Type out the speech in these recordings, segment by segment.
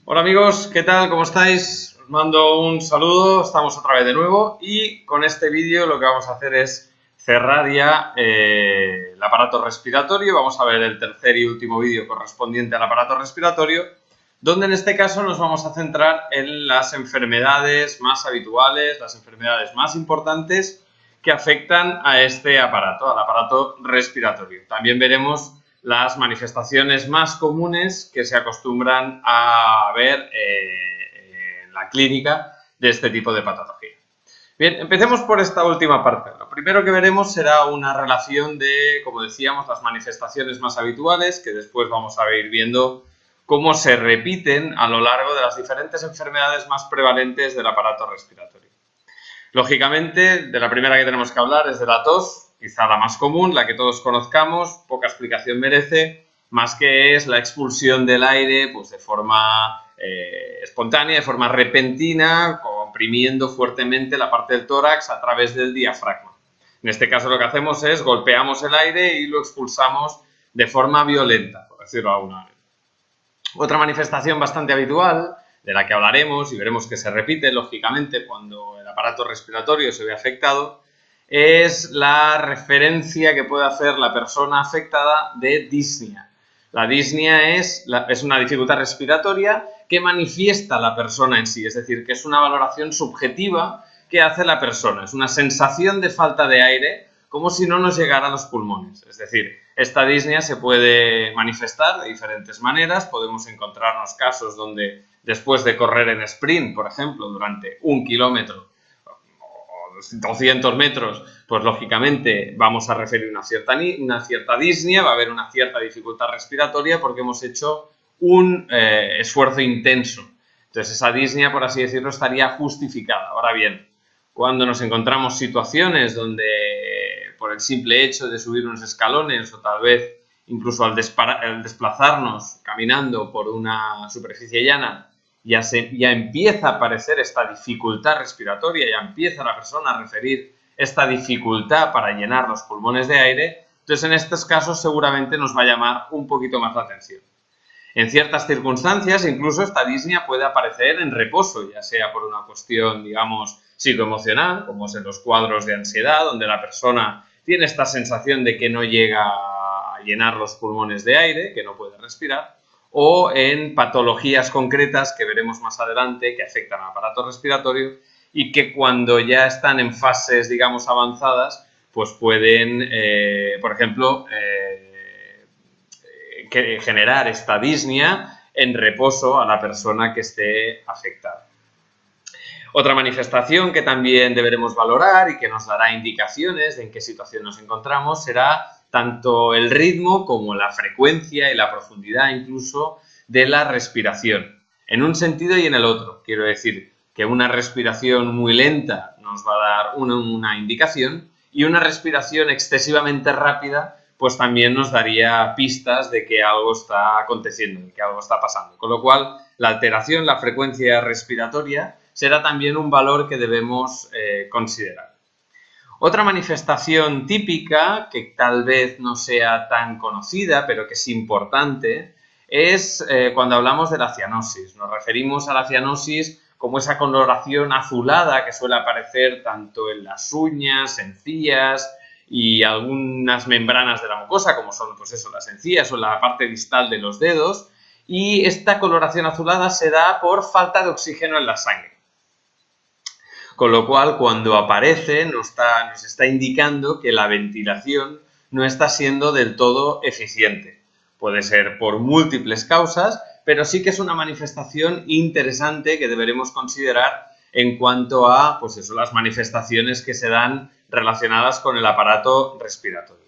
Hola amigos, ¿qué tal? ¿Cómo estáis? Os mando un saludo, estamos otra vez de nuevo y con este vídeo lo que vamos a hacer es cerrar ya el aparato respiratorio. Vamos a ver el tercer y último vídeo correspondiente al aparato respiratorio, donde en este caso nos vamos a centrar en las enfermedades más habituales, las enfermedades más importantes que afectan a este aparato, al aparato respiratorio. También veremos las manifestaciones más comunes que se acostumbran a ver en la clínica de este tipo de patología. Bien, empecemos por esta última parte. Lo primero que veremos será una relación de, como decíamos, las manifestaciones más habituales, que después vamos a ir viendo cómo se repiten a lo largo de las diferentes enfermedades más prevalentes del aparato respiratorio. Lógicamente, de la primera que tenemos que hablar es de la tos, quizá la más común, la que todos conozcamos, poca explicación merece, más que es la expulsión del aire pues, de forma espontánea, de forma repentina, comprimiendo fuertemente la parte del tórax a través del diafragma. En este caso lo que hacemos es golpeamos el aire y lo expulsamos de forma violenta, por decirlo de alguna manera. Otra manifestación bastante habitual, de la que hablaremos y veremos que se repite, lógicamente, cuando el aparato respiratorio se ve afectado, es la referencia que puede hacer la persona afectada de disnea. La disnea es una dificultad respiratoria que manifiesta la persona en sí, es decir, que es una valoración subjetiva que hace la persona. Es una sensación de falta de aire, como si no nos llegara a los pulmones. Es decir, esta disnea se puede manifestar de diferentes maneras. Podemos encontrarnos casos donde después de correr en sprint, por ejemplo, durante 1 kilómetro o 200 metros, pues lógicamente vamos a referir una cierta disnea, va a haber una cierta dificultad respiratoria porque hemos hecho un esfuerzo intenso. Entonces esa disnea, por así decirlo, estaría justificada. Ahora bien, cuando nos encontramos situaciones donde por el simple hecho de subir unos escalones o tal vez incluso al desplazarnos caminando por una superficie llana ya empieza a aparecer esta dificultad respiratoria, ya empieza la persona a referir esta dificultad para llenar los pulmones de aire, entonces en estos casos seguramente nos va a llamar un poquito más la atención. En ciertas circunstancias, incluso esta disnea puede aparecer en reposo, ya sea por una cuestión, digamos, psicoemocional, como es en los cuadros de ansiedad, donde la persona tiene esta sensación de que no llega a llenar los pulmones de aire, que no puede respirar, o en patologías concretas que veremos más adelante que afectan al aparato respiratorio y que cuando ya están en fases, digamos, avanzadas, pues pueden, por ejemplo, generar esta disnea en reposo a la persona que esté afectada. Otra manifestación que también deberemos valorar y que nos dará indicaciones de en qué situación nos encontramos será tanto el ritmo como la frecuencia y la profundidad incluso de la respiración, en un sentido y en el otro. Quiero decir que una respiración muy lenta nos va a dar una indicación y una respiración excesivamente rápida pues también nos daría pistas de que algo está aconteciendo, de que algo está pasando. Con lo cual, la alteración, la frecuencia respiratoria, será también un valor que debemos considerar. Otra manifestación típica, que tal vez no sea tan conocida, pero que es importante, es cuando hablamos de la cianosis. Nos referimos a la cianosis como esa coloración azulada que suele aparecer tanto en las uñas, encías y algunas membranas de la mucosa, como son pues eso, las encías o la parte distal de los dedos, y esta coloración azulada se da por falta de oxígeno en la sangre. Con lo cual, cuando aparece, nos está indicando que la ventilación no está siendo del todo eficiente. Puede ser por múltiples causas, pero sí que es una manifestación interesante que deberemos considerar en cuanto a pues eso, las manifestaciones que se dan relacionadas con el aparato respiratorio.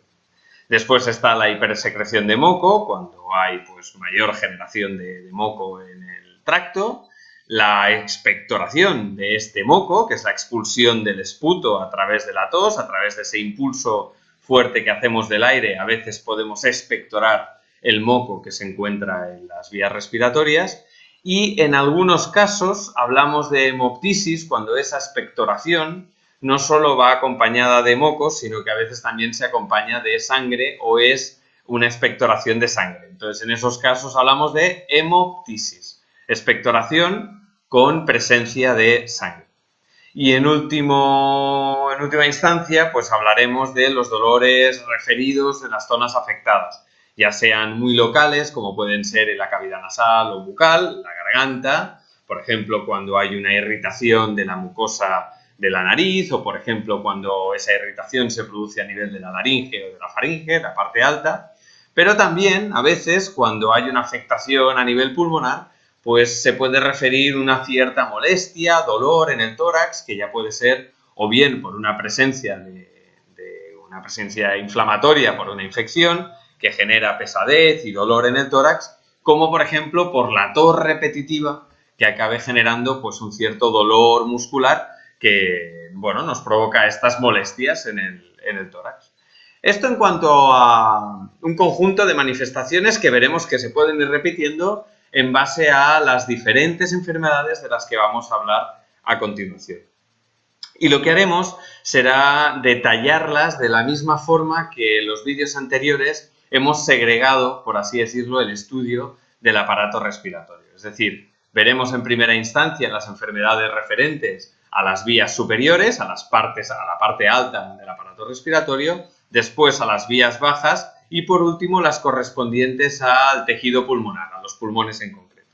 Después está la hipersecreción de moco, cuando hay pues, mayor generación de moco en el tracto. La expectoración de este moco, que es la expulsión del esputo a través de la tos, a través de ese impulso fuerte que hacemos del aire, a veces podemos expectorar el moco que se encuentra en las vías respiratorias. Y en algunos casos hablamos de hemoptisis, cuando esa expectoración no solo va acompañada de mocos, sino que a veces también se acompaña de sangre o es una expectoración de sangre. Entonces, en esos casos hablamos de hemoptisis. expectoración con presencia de sangre. Y en última instancia, pues hablaremos de los dolores referidos de las zonas afectadas, ya sean muy locales, como pueden ser en la cavidad nasal o bucal, la garganta, por ejemplo, cuando hay una irritación de la mucosa de la nariz, o por ejemplo, cuando esa irritación se produce a nivel de la laringe o de la faringe, la parte alta, pero también, a veces, cuando hay una afectación a nivel pulmonar, pues se puede referir una cierta molestia, dolor en el tórax, que ya puede ser o bien por una presencia una presencia inflamatoria por una infección que genera pesadez y dolor en el tórax, como por ejemplo por la tos repetitiva que acabe generando pues un cierto dolor muscular que, bueno, nos provoca estas molestias en el tórax. Esto en cuanto a un conjunto de manifestaciones que veremos que se pueden ir repitiendo en base a las diferentes enfermedades de las que vamos a hablar a continuación. Y lo que haremos será detallarlas de la misma forma que en los vídeos anteriores hemos segregado, por así decirlo, el estudio del aparato respiratorio. Es decir, veremos en primera instancia las enfermedades referentes a las vías superiores, a la parte alta del aparato respiratorio, después a las vías bajas y por último las correspondientes al tejido pulmonar, a los pulmones en concreto.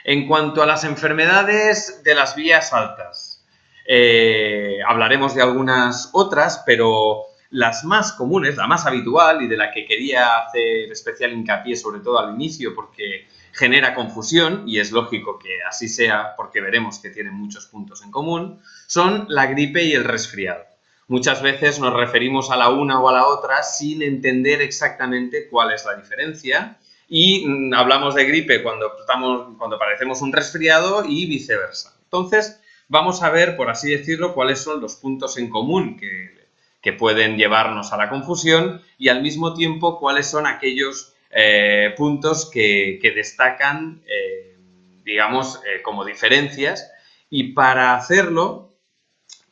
En cuanto a las enfermedades de las vías altas, hablaremos de algunas otras, pero las más comunes, la más habitual y de la que quería hacer especial hincapié sobre todo al inicio porque genera confusión y es lógico que así sea porque veremos que tienen muchos puntos en común, son la gripe y el resfriado. Muchas veces nos referimos a la una o a la otra sin entender exactamente cuál es la diferencia y hablamos de gripe cuando padecemos un resfriado y viceversa. Entonces, vamos a ver, por así decirlo, cuáles son los puntos en común que pueden llevarnos a la confusión y al mismo tiempo cuáles son aquellos puntos que destacan, digamos, como diferencias. Y para hacerlo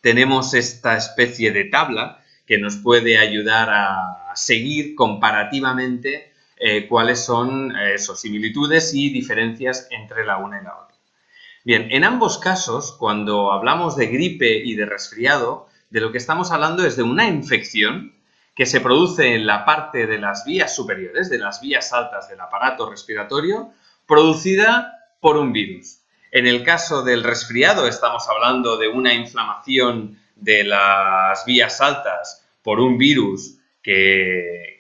tenemos esta especie de tabla que nos puede ayudar a seguir comparativamente cuáles son esas similitudes y diferencias entre la una y la otra. Bien, en ambos casos, cuando hablamos de gripe y de resfriado, de lo que estamos hablando es de una infección que se produce en la parte de las vías superiores, de las vías altas del aparato respiratorio, producida por un virus. En el caso del resfriado estamos hablando de una inflamación de las vías altas por un virus que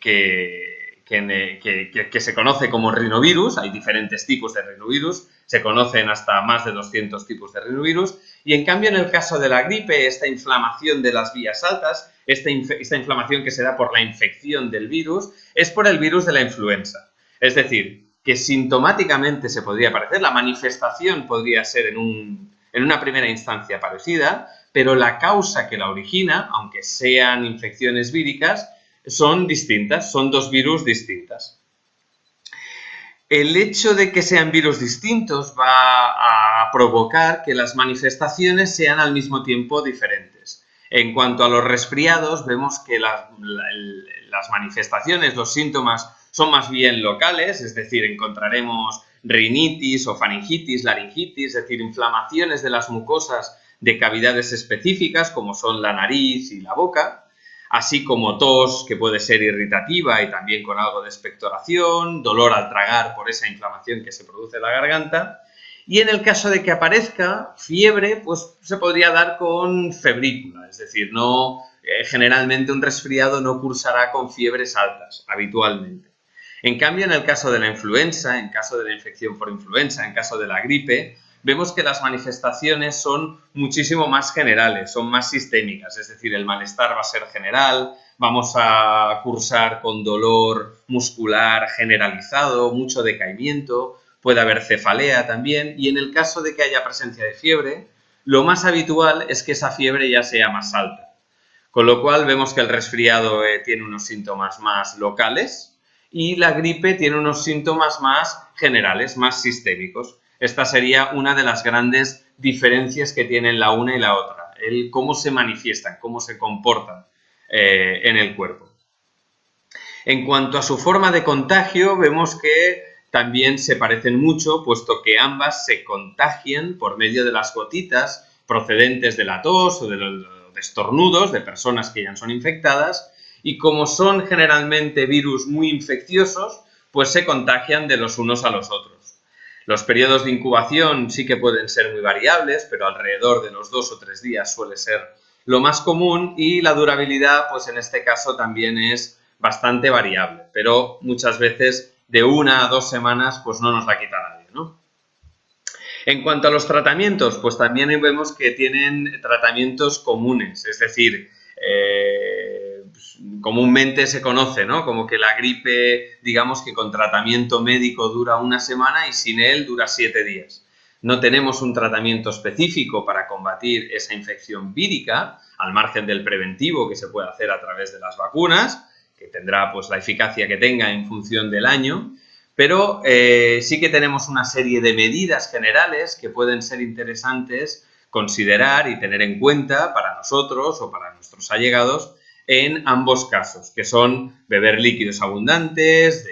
se conoce como rinovirus. Hay diferentes tipos de rinovirus, se conocen hasta más de 200 tipos de rinovirus, y en cambio en el caso de la gripe, esta inflamación de las vías altas, esta inflamación que se da por la infección del virus, es por el virus de la influenza. Es decir, que sintomáticamente se podría parecer, la manifestación podría ser en una primera instancia parecida, pero la causa que la origina, aunque sean infecciones víricas, son distintas, son dos virus distintas. El hecho de que sean virus distintos va a provocar que las manifestaciones sean al mismo tiempo diferentes. En cuanto a los resfriados, vemos que las manifestaciones, los síntomas, son más bien locales, es decir, encontraremos rinitis o faringitis, laringitis, es decir, inflamaciones de las mucosas de cavidades específicas, como son la nariz y la boca, así como tos que puede ser irritativa y también con algo de expectoración, dolor al tragar por esa inflamación que se produce en la garganta. Y en el caso de que aparezca fiebre, pues se podría dar con febrícula, es decir, generalmente un resfriado no cursará con fiebres altas, habitualmente. En cambio, en el caso de la influenza, en caso de la infección por influenza, en caso de la gripe, vemos que las manifestaciones son muchísimo más generales, son más sistémicas, es decir, el malestar va a ser general, vamos a cursar con dolor muscular generalizado, mucho decaimiento, puede haber cefalea también, y en el caso de que haya presencia de fiebre, lo más habitual es que esa fiebre ya sea más alta. Con lo cual vemos que el resfriado tiene unos síntomas más locales y la gripe tiene unos síntomas más generales, más sistémicos. Esta sería una de las grandes diferencias que tienen la una y la otra, el cómo se manifiestan, cómo se comportan en el cuerpo. En cuanto a su forma de contagio, vemos que también se parecen mucho, puesto que ambas se contagian por medio de las gotitas procedentes de la tos o de los estornudos de personas que ya son infectadas, y como son generalmente virus muy infecciosos, pues se contagian de los unos a los otros. Los periodos de incubación sí que pueden ser muy variables, pero alrededor de los 2 o 3 días suele ser lo más común, y la durabilidad, pues en este caso también es bastante variable, pero muchas veces de 1 a 2 semanas pues no nos la quita nadie, ¿no? En cuanto a los tratamientos, pues también vemos que tienen tratamientos comunes, es decir, comúnmente se conoce, ¿no?, como que la gripe, digamos que con tratamiento médico dura 1 semana y sin él dura 7 días. No tenemos un tratamiento específico para combatir esa infección vírica, al margen del preventivo que se puede hacer a través de las vacunas, que tendrá pues la eficacia que tenga en función del año, pero sí que tenemos una serie de medidas generales que pueden ser interesantes considerar y tener en cuenta para nosotros o para nuestros allegados en ambos casos, que son beber líquidos abundantes,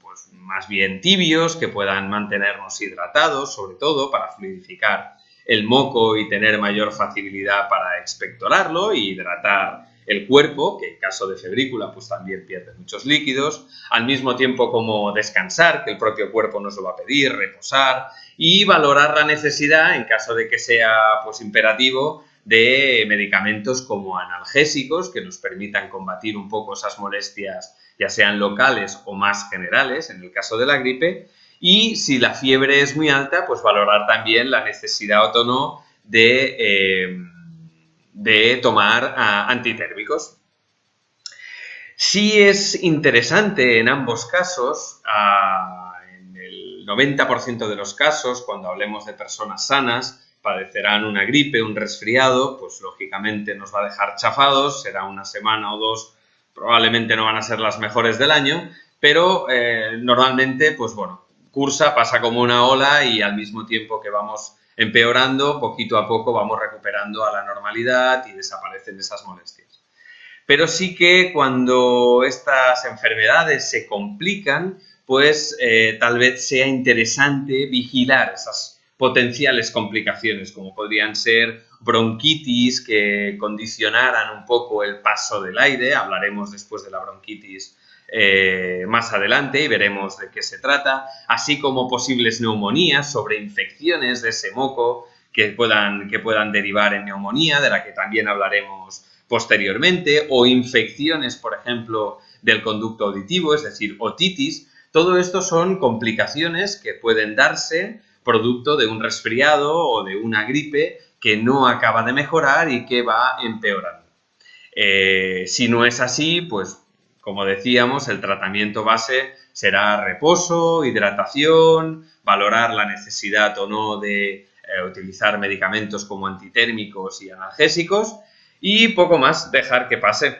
pues más bien tibios, que puedan mantenernos hidratados, sobre todo para fluidificar el moco y tener mayor facilidad para expectorarlo y hidratar el cuerpo, que en caso de febrícula pues también pierde muchos líquidos, al mismo tiempo como descansar, que el propio cuerpo nos lo va a pedir, reposar, y valorar la necesidad, en caso de que sea pues imperativo, de medicamentos como analgésicos que nos permitan combatir un poco esas molestias, ya sean locales o más generales, en el caso de la gripe, y si la fiebre es muy alta, pues valorar también la necesidad o no de tomar antitérmicos. Sí es interesante en ambos casos, en el 90% de los casos, cuando hablemos de personas sanas, padecerán una gripe, un resfriado, pues lógicamente nos va a dejar chafados, será 1 semana o 2, probablemente no van a ser las mejores del año, pero normalmente, pues bueno, cursa, pasa como una ola y al mismo tiempo que vamos empeorando, poquito a poco vamos recuperando a la normalidad y desaparecen esas molestias. Pero sí que cuando estas enfermedades se complican, pues tal vez sea interesante vigilar esas potenciales complicaciones, como podrían ser bronquitis que condicionaran un poco el paso del aire. Hablaremos después de la bronquitis más adelante y veremos de qué se trata, así como posibles neumonías, sobreinfecciones de ese moco que puedan derivar en neumonía, de la que también hablaremos posteriormente, o infecciones, por ejemplo, del conducto auditivo, es decir, otitis. Todo esto son complicaciones que pueden darse producto de un resfriado o de una gripe que no acaba de mejorar y que va empeorando. Si no es así, pues como decíamos, el tratamiento base será reposo, hidratación, valorar la necesidad o no de utilizar medicamentos como antitérmicos y analgésicos y poco más, dejar que pase.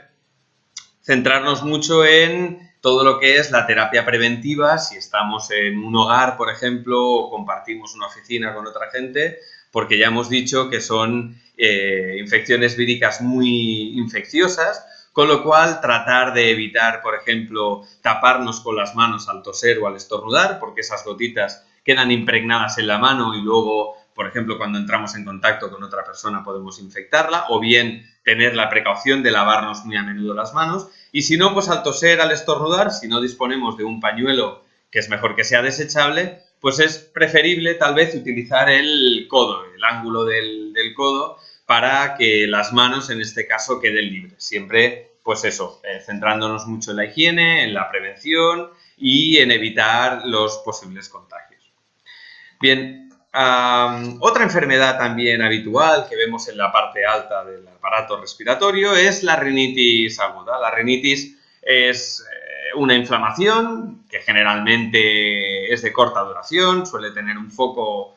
Centrarnos mucho en todo lo que es la terapia preventiva, si estamos en un hogar, por ejemplo, o compartimos una oficina con otra gente, porque ya hemos dicho que son infecciones víricas muy infecciosas, con lo cual tratar de evitar, por ejemplo, taparnos con las manos al toser o al estornudar, porque esas gotitas quedan impregnadas en la mano y luego, por ejemplo, cuando entramos en contacto con otra persona podemos infectarla, o bien tener la precaución de lavarnos muy a menudo las manos, y si no, pues al toser, al estornudar, si no disponemos de un pañuelo, que es mejor que sea desechable, pues es preferible tal vez utilizar el codo, el ángulo del codo, para que las manos en este caso queden libres. Siempre, pues eso, centrándonos mucho en la higiene, en la prevención y en evitar los posibles contagios. Bien, otra enfermedad también habitual que vemos en la parte alta del aparato respiratorio es la rinitis aguda. La rinitis es una inflamación que generalmente es de corta duración, suele tener un foco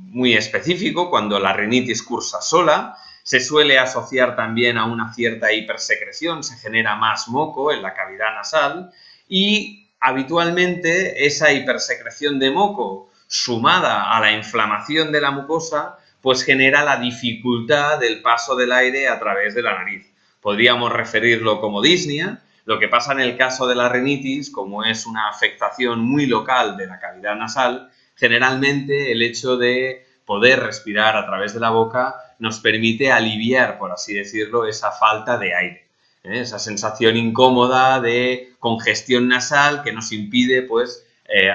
muy específico cuando la rinitis cursa sola. Se suele asociar también a una cierta hipersecreción, se genera más moco en la cavidad nasal y habitualmente esa hipersecreción de moco sumada a la inflamación de la mucosa pues genera la dificultad del paso del aire a través de la nariz. Podríamos referirlo como disnea, Lo que pasa en el caso de la rinitis, como es una afectación muy local de la cavidad nasal, generalmente el hecho de poder respirar a través de la boca nos permite aliviar, por así decirlo, esa falta de aire, esa sensación incómoda de congestión nasal que nos impide, pues,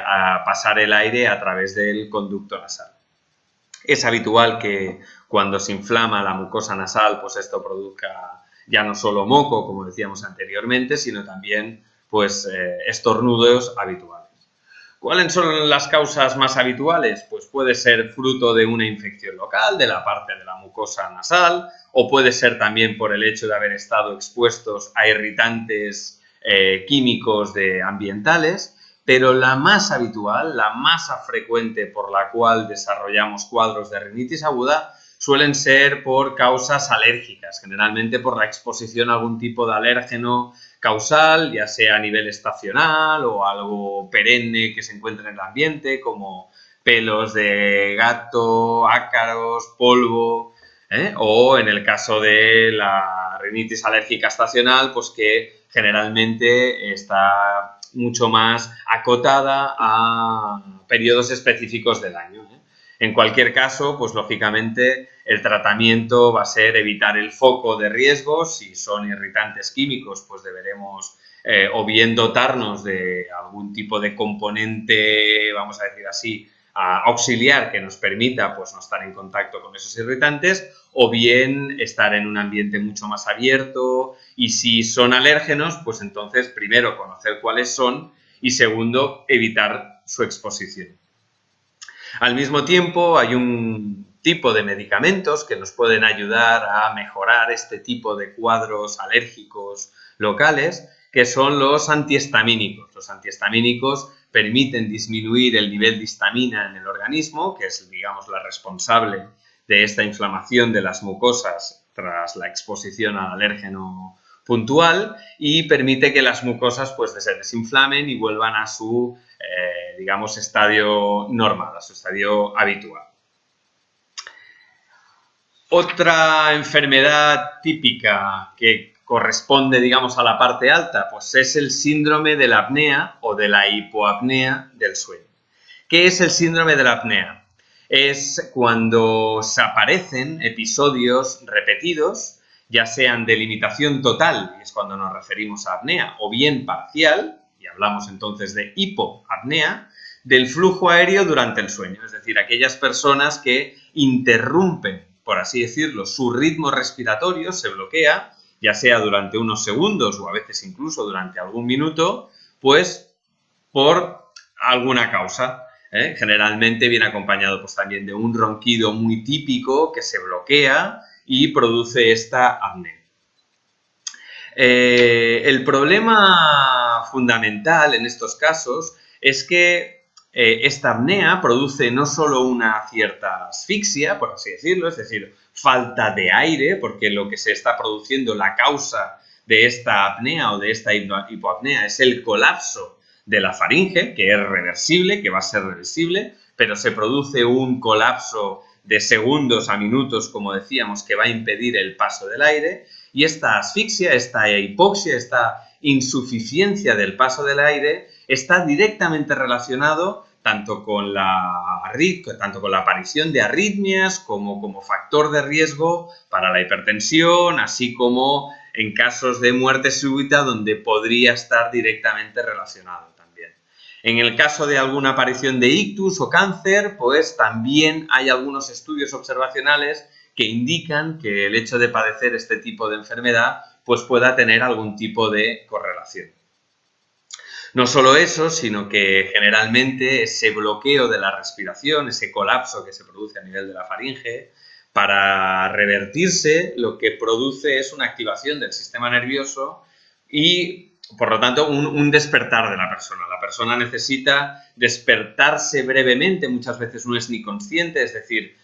a pasar el aire a través del conducto nasal. Es habitual que cuando se inflama la mucosa nasal, pues esto produzca ya no solo moco, como decíamos anteriormente, sino también, pues, estornudos habituales. ¿Cuáles son las causas más habituales? Pues puede ser fruto de una infección local de la parte de la mucosa nasal, o puede ser también por el hecho de haber estado expuestos a irritantes químicos ambientales, pero la más habitual, la más frecuente por la cual desarrollamos cuadros de rinitis aguda, suelen ser por causas alérgicas, generalmente por la exposición a algún tipo de alérgeno causal, ya sea a nivel estacional o algo perenne que se encuentre en el ambiente, como pelos de gato, ácaros, polvo, o en el caso de la rinitis alérgica estacional, pues que generalmente está mucho más acotada a periodos específicos del año. En cualquier caso, pues lógicamente el tratamiento va a ser evitar el foco de riesgo. Si son irritantes químicos, pues deberemos o bien dotarnos de algún tipo de componente, vamos a decir así, auxiliar que nos permita, pues, no estar en contacto con esos irritantes, o bien estar en un ambiente mucho más abierto. Y si son alérgenos, pues entonces primero conocer cuáles son y segundo evitar su exposición. Al mismo tiempo hay un tipo de medicamentos que nos pueden ayudar a mejorar este tipo de cuadros alérgicos locales, que son los antihistamínicos. Los antihistamínicos permiten disminuir el nivel de histamina en el organismo, que es, digamos, la responsable de esta inflamación de las mucosas tras la exposición al alérgeno puntual, y permite que las mucosas, pues, se desinflamen y vuelvan a su digamos, estadio normal, a su estadio habitual. Otra enfermedad típica que corresponde, digamos, a la parte alta, pues es el síndrome de la apnea o de la hipoapnea del sueño. ¿Qué es el síndrome de la apnea? Es cuando se aparecen episodios repetidos, ya sean de limitación total, y es cuando nos referimos a apnea, o bien parcial, y hablamos entonces de hipoapnea, del flujo aéreo durante el sueño. Es decir, aquellas personas que interrumpen, por así decirlo, su ritmo respiratorio, se bloquea, ya sea durante unos segundos o a veces incluso durante algún minuto, pues por alguna causa. Generalmente viene acompañado, pues, también de un ronquido muy típico que se bloquea y produce esta apnea. El problema fundamental en estos casos es que esta apnea produce no solo una cierta asfixia, por así decirlo, es decir, falta de aire, porque lo que se está produciendo, la causa de esta apnea o de esta hipoapnea, es el colapso de la faringe, que es reversible, que va a ser reversible, pero se produce un colapso de segundos a minutos, como decíamos, que va a impedir el paso del aire. Y esta asfixia, esta hipoxia, esta insuficiencia del paso del aire está directamente relacionado tanto con la aparición de arritmias como factor de riesgo para la hipertensión, así como en casos de muerte súbita donde podría estar directamente relacionado también. En el caso de alguna aparición de ictus o cáncer, pues también hay algunos estudios observacionales que indican que el hecho de padecer este tipo de enfermedad, pues, pueda tener algún tipo de correlación. No solo eso, sino que generalmente ese bloqueo de la respiración, ese colapso que se produce a nivel de la faringe, para revertirse, lo que produce es una activación del sistema nervioso y, por lo tanto, un despertar de la persona. La persona necesita despertarse brevemente, muchas veces no es ni consciente, es decir,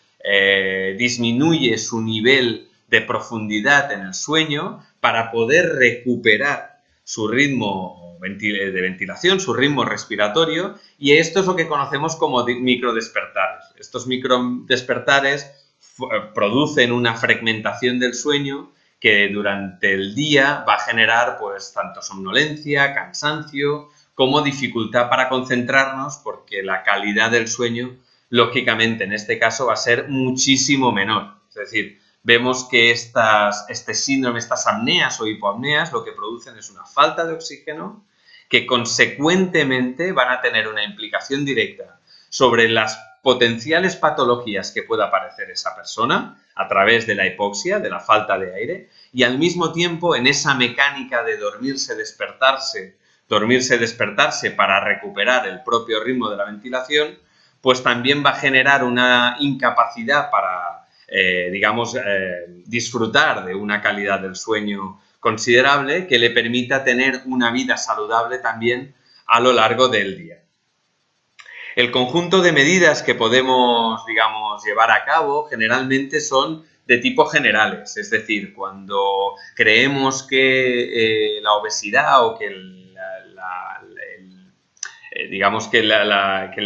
disminuye su nivel de profundidad en el sueño para poder recuperar su ritmo de ventilación, su ritmo respiratorio, y esto es lo que conocemos como microdespertares. Estos microdespertares producen una fragmentación del sueño que durante el día va a generar pues tanto somnolencia, cansancio, como dificultad para concentrarnos, porque la calidad del sueño, lógicamente, en este caso va a ser muchísimo menor. Es decir, vemos que este síndrome, estas apneas o hipoapneas, lo que producen es una falta de oxígeno que consecuentemente van a tener una implicación directa sobre las potenciales patologías que pueda padecer esa persona a través de la hipoxia, de la falta de aire, y al mismo tiempo en esa mecánica de dormirse, despertarse para recuperar el propio ritmo de la ventilación, pues también va a generar una incapacidad para, disfrutar de una calidad del sueño considerable que le permita tener una vida saludable también a lo largo del día. El conjunto de medidas que podemos, llevar a cabo generalmente son de tipo generales, es decir, cuando creemos que la obesidad o que el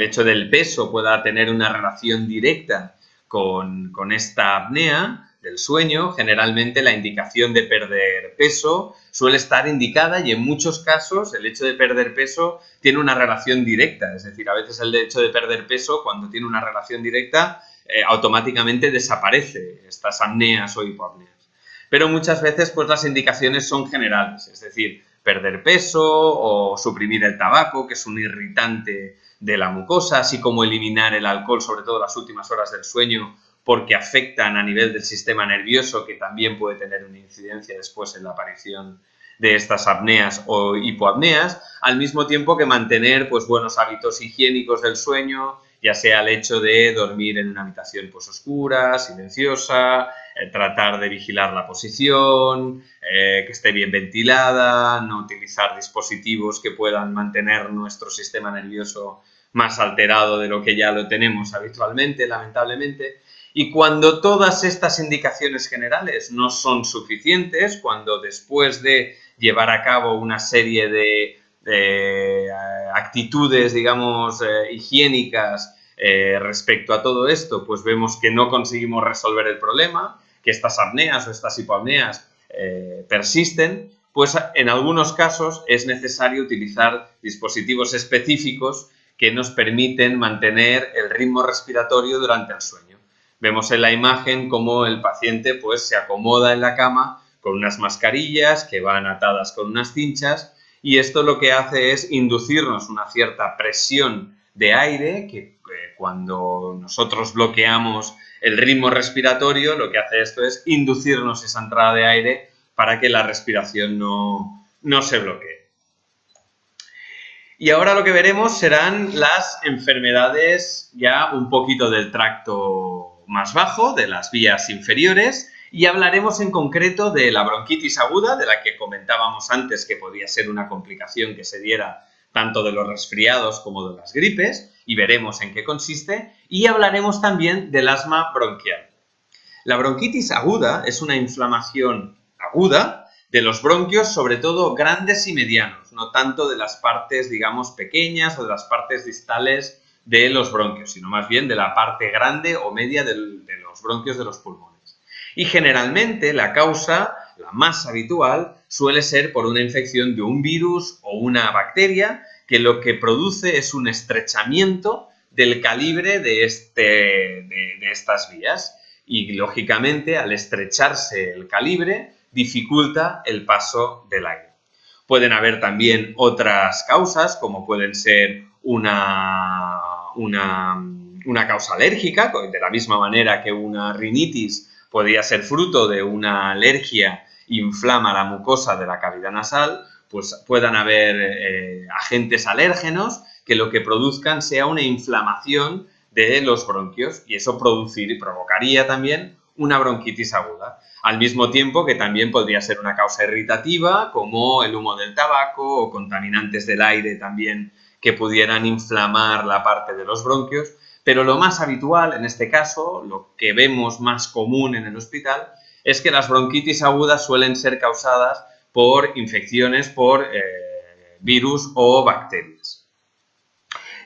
hecho del peso pueda tener una relación directa con esta apnea del sueño, generalmente la indicación de perder peso suele estar indicada y en muchos casos el hecho de perder peso tiene una relación directa, es decir, a veces el hecho de perder peso cuando tiene una relación directa automáticamente desaparece estas apneas o hipoapneas. Pero muchas veces pues las indicaciones son generales, es decir, perder peso o suprimir el tabaco, que es un irritante de la mucosa, así como eliminar el alcohol, sobre todo las últimas horas del sueño, porque afectan a nivel del sistema nervioso, que también puede tener una incidencia después en la aparición de estas apneas o hipoapneas, al mismo tiempo que mantener pues, buenos hábitos higiénicos del sueño, ya sea el hecho de dormir en una habitación pues, oscura, silenciosa, tratar de vigilar la posición, que esté bien ventilada, no utilizar dispositivos que puedan mantener nuestro sistema nervioso más alterado de lo que ya lo tenemos habitualmente, lamentablemente. Y cuando todas estas indicaciones generales no son suficientes, cuando después de llevar a cabo una serie de actitudes, higiénicas respecto a todo esto, pues vemos que no conseguimos resolver el problema, que estas apneas o estas hipoapneas persisten, pues en algunos casos es necesario utilizar dispositivos específicos que nos permiten mantener el ritmo respiratorio durante el sueño. Vemos en la imagen cómo el paciente pues, se acomoda en la cama con unas mascarillas que van atadas con unas cinchas y esto lo que hace es inducirnos una cierta presión de aire que cuando nosotros bloqueamos el ritmo respiratorio, lo que hace esto es inducirnos esa entrada de aire para que la respiración no se bloquee. Y ahora lo que veremos serán las enfermedades ya un poquito del tracto más bajo, de las vías inferiores, y hablaremos en concreto de la bronquitis aguda, de la que comentábamos antes que podía ser una complicación que se diera tanto de los resfriados como de las gripes, y veremos en qué consiste, y hablaremos también del asma bronquial. La bronquitis aguda es una inflamación aguda de los bronquios, sobre todo grandes y medianos, no tanto de las partes, pequeñas o de las partes distales de los bronquios, sino más bien de la parte grande o media de los bronquios de los pulmones. Y generalmente la causa, la más habitual, suele ser por una infección de un virus o una bacteria que lo que produce es un estrechamiento del calibre de estas vías. Y, lógicamente, al estrecharse el calibre, dificulta el paso del aire. Pueden haber también otras causas, como pueden ser una causa alérgica, de la misma manera que una rinitis podría ser fruto de una alergia inflama la mucosa de la cavidad nasal, pues puedan haber agentes alérgenos que lo que produzcan sea una inflamación de los bronquios y eso provocaría también una bronquitis aguda. Al mismo tiempo que también podría ser una causa irritativa como el humo del tabaco o contaminantes del aire también que pudieran inflamar la parte de los bronquios, pero lo más habitual en este caso, lo que vemos más común en el hospital, es que las bronquitis agudas suelen ser causadas por infecciones por virus o bacterias.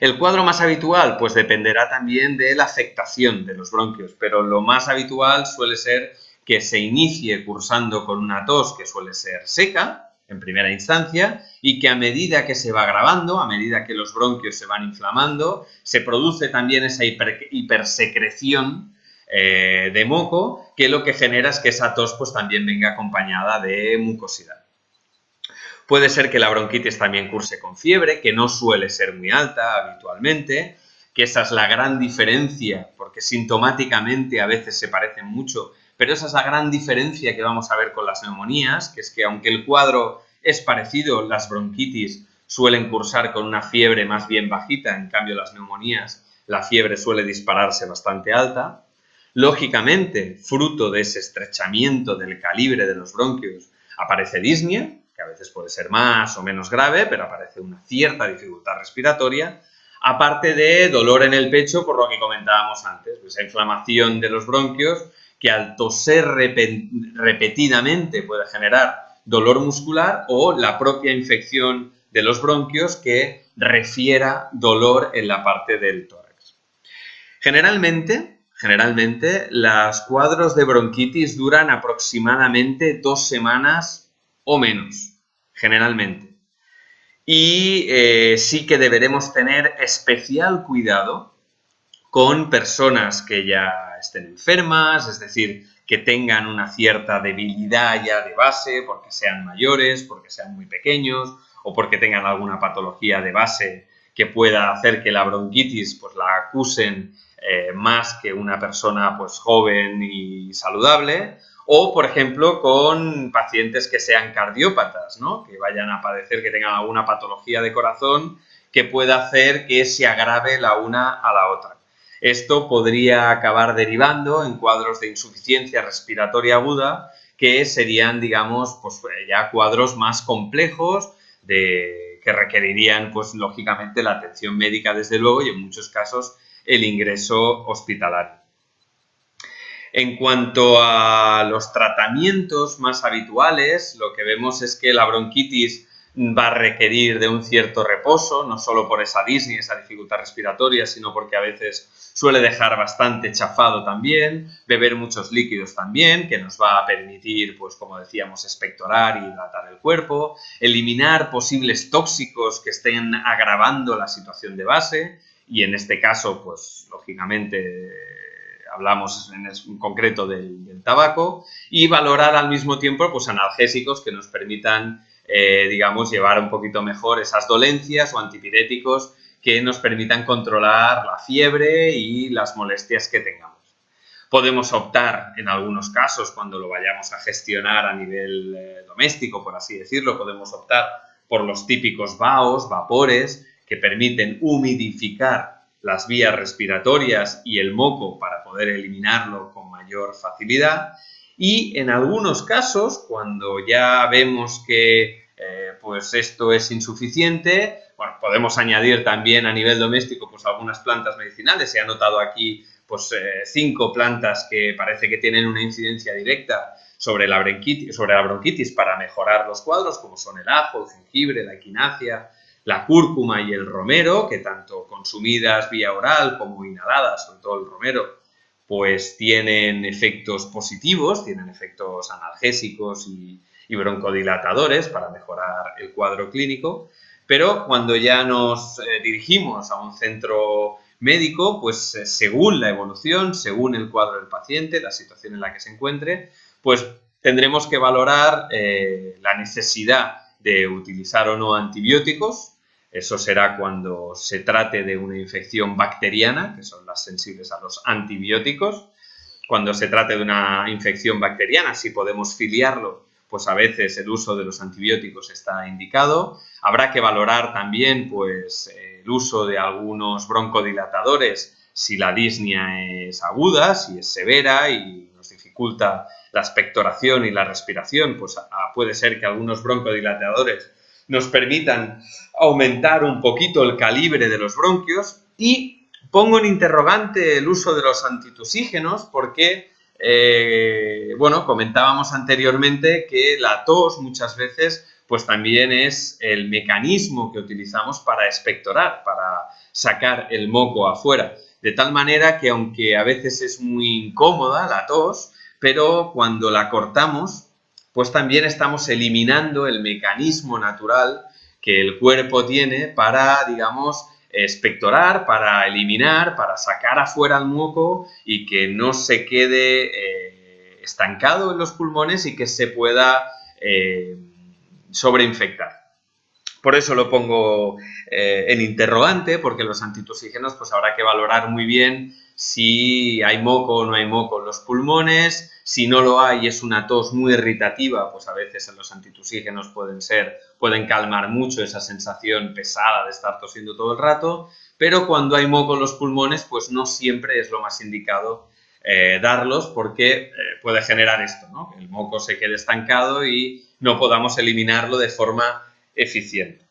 El cuadro más habitual pues dependerá también de la afectación de los bronquios, pero lo más habitual suele ser que se inicie cursando con una tos que suele ser seca, en primera instancia, y que a medida que se va agravando, a medida que los bronquios se van inflamando, se produce también esa hipersecreción de moco, que lo que genera es que esa tos pues también venga acompañada de mucosidad. Puede ser que la bronquitis también curse con fiebre, que no suele ser muy alta habitualmente, que esa es la gran diferencia, porque sintomáticamente a veces se parecen mucho, pero esa es la gran diferencia que vamos a ver con las neumonías, que es que aunque el cuadro es parecido, las bronquitis suelen cursar con una fiebre más bien bajita, en cambio las neumonías, la fiebre suele dispararse bastante alta. Lógicamente, fruto de ese estrechamiento del calibre de los bronquios, aparece disnea, que a veces puede ser más o menos grave, pero aparece una cierta dificultad respiratoria, aparte de dolor en el pecho, por lo que comentábamos antes, esa inflamación de los bronquios que al toser repetidamente puede generar dolor muscular o la propia infección de los bronquios que refiera dolor en la parte del tórax. Generalmente, los cuadros de bronquitis duran aproximadamente 2 semanas o menos, generalmente. Y sí que deberemos tener especial cuidado con personas que ya estén enfermas, es decir, que tengan una cierta debilidad ya de base, porque sean mayores, porque sean muy pequeños, o porque tengan alguna patología de base que pueda hacer que la bronquitis pues, la acusen más que una persona pues, joven y saludable, o, por ejemplo, con pacientes que sean cardiópatas, ¿no? Que vayan a padecer, que tengan alguna patología de corazón que pueda hacer que se agrave la una a la otra. Esto podría acabar derivando en cuadros de insuficiencia respiratoria aguda que serían, digamos, pues ya cuadros más complejos que requerirían, pues lógicamente, la atención médica, desde luego, y en muchos casos el ingreso hospitalario. En cuanto a los tratamientos más habituales, lo que vemos es que la bronquitis va a requerir de un cierto reposo, no solo por esa disnea, esa dificultad respiratoria, sino porque a veces suele dejar bastante chafado también, beber muchos líquidos también, que nos va a permitir, pues como decíamos, expectorar y hidratar el cuerpo, eliminar posibles tóxicos que estén agravando la situación de base, y en este caso, pues lógicamente hablamos en concreto del tabaco, y valorar al mismo tiempo pues analgésicos que nos permitan digamos, llevar un poquito mejor esas dolencias o antipiréticos que nos permitan controlar la fiebre y las molestias que tengamos. Podemos optar, en algunos casos, cuando lo vayamos a gestionar a nivel doméstico, por así decirlo, podemos optar por los típicos vaos, vapores, que permiten humidificar las vías respiratorias y el moco para poder eliminarlo con mayor facilidad. Y en algunos casos, cuando ya vemos que pues esto es insuficiente, bueno, podemos añadir también a nivel doméstico pues algunas plantas medicinales. Se ha notado aquí pues 5 plantas que parece que tienen una incidencia directa sobre la bronquitis para mejorar los cuadros, como son el ajo, el jengibre, la equinacia, la cúrcuma y el romero, que tanto consumidas vía oral como inhaladas, sobre todo el romero, pues tienen efectos positivos, tienen efectos analgésicos y broncodilatadores para mejorar el cuadro clínico, pero cuando ya nos dirigimos a un centro médico, pues según la evolución, según el cuadro del paciente, la situación en la que se encuentre, pues tendremos que valorar la necesidad de utilizar o no antibióticos. Eso será cuando se trate de una infección bacteriana, que son las sensibles a los antibióticos. Cuando se trate de una infección bacteriana, si podemos filiarlo, pues a veces el uso de los antibióticos está indicado. Habrá que valorar también pues, el uso de algunos broncodilatadores si la disnea es aguda, si es severa y nos dificulta la expectoración y la respiración, pues puede ser que algunos broncodilatadores nos permitan aumentar un poquito el calibre de los bronquios. Y pongo en interrogante el uso de los antitusígenos porque, bueno, comentábamos anteriormente que la tos muchas veces pues también es el mecanismo que utilizamos para expectorar, para sacar el moco afuera. De tal manera que aunque a veces es muy incómoda la tos, pero cuando la cortamos, pues también estamos eliminando el mecanismo natural que el cuerpo tiene para, digamos, expectorar, para eliminar, para sacar afuera el moco y que no se quede estancado en los pulmones y que se pueda sobreinfectar. Por eso lo pongo en interrogante, porque los antitusígenos pues habrá que valorar muy bien si hay moco o no hay moco en los pulmones. Si no lo hay y es una tos muy irritativa, pues a veces los antitusígenos pueden calmar mucho esa sensación pesada de estar tosiendo todo el rato, pero cuando hay moco en los pulmones, pues no siempre es lo más indicado darlos, porque puede generar esto, ¿no? Que el moco se quede estancado y no podamos eliminarlo de forma eficiente.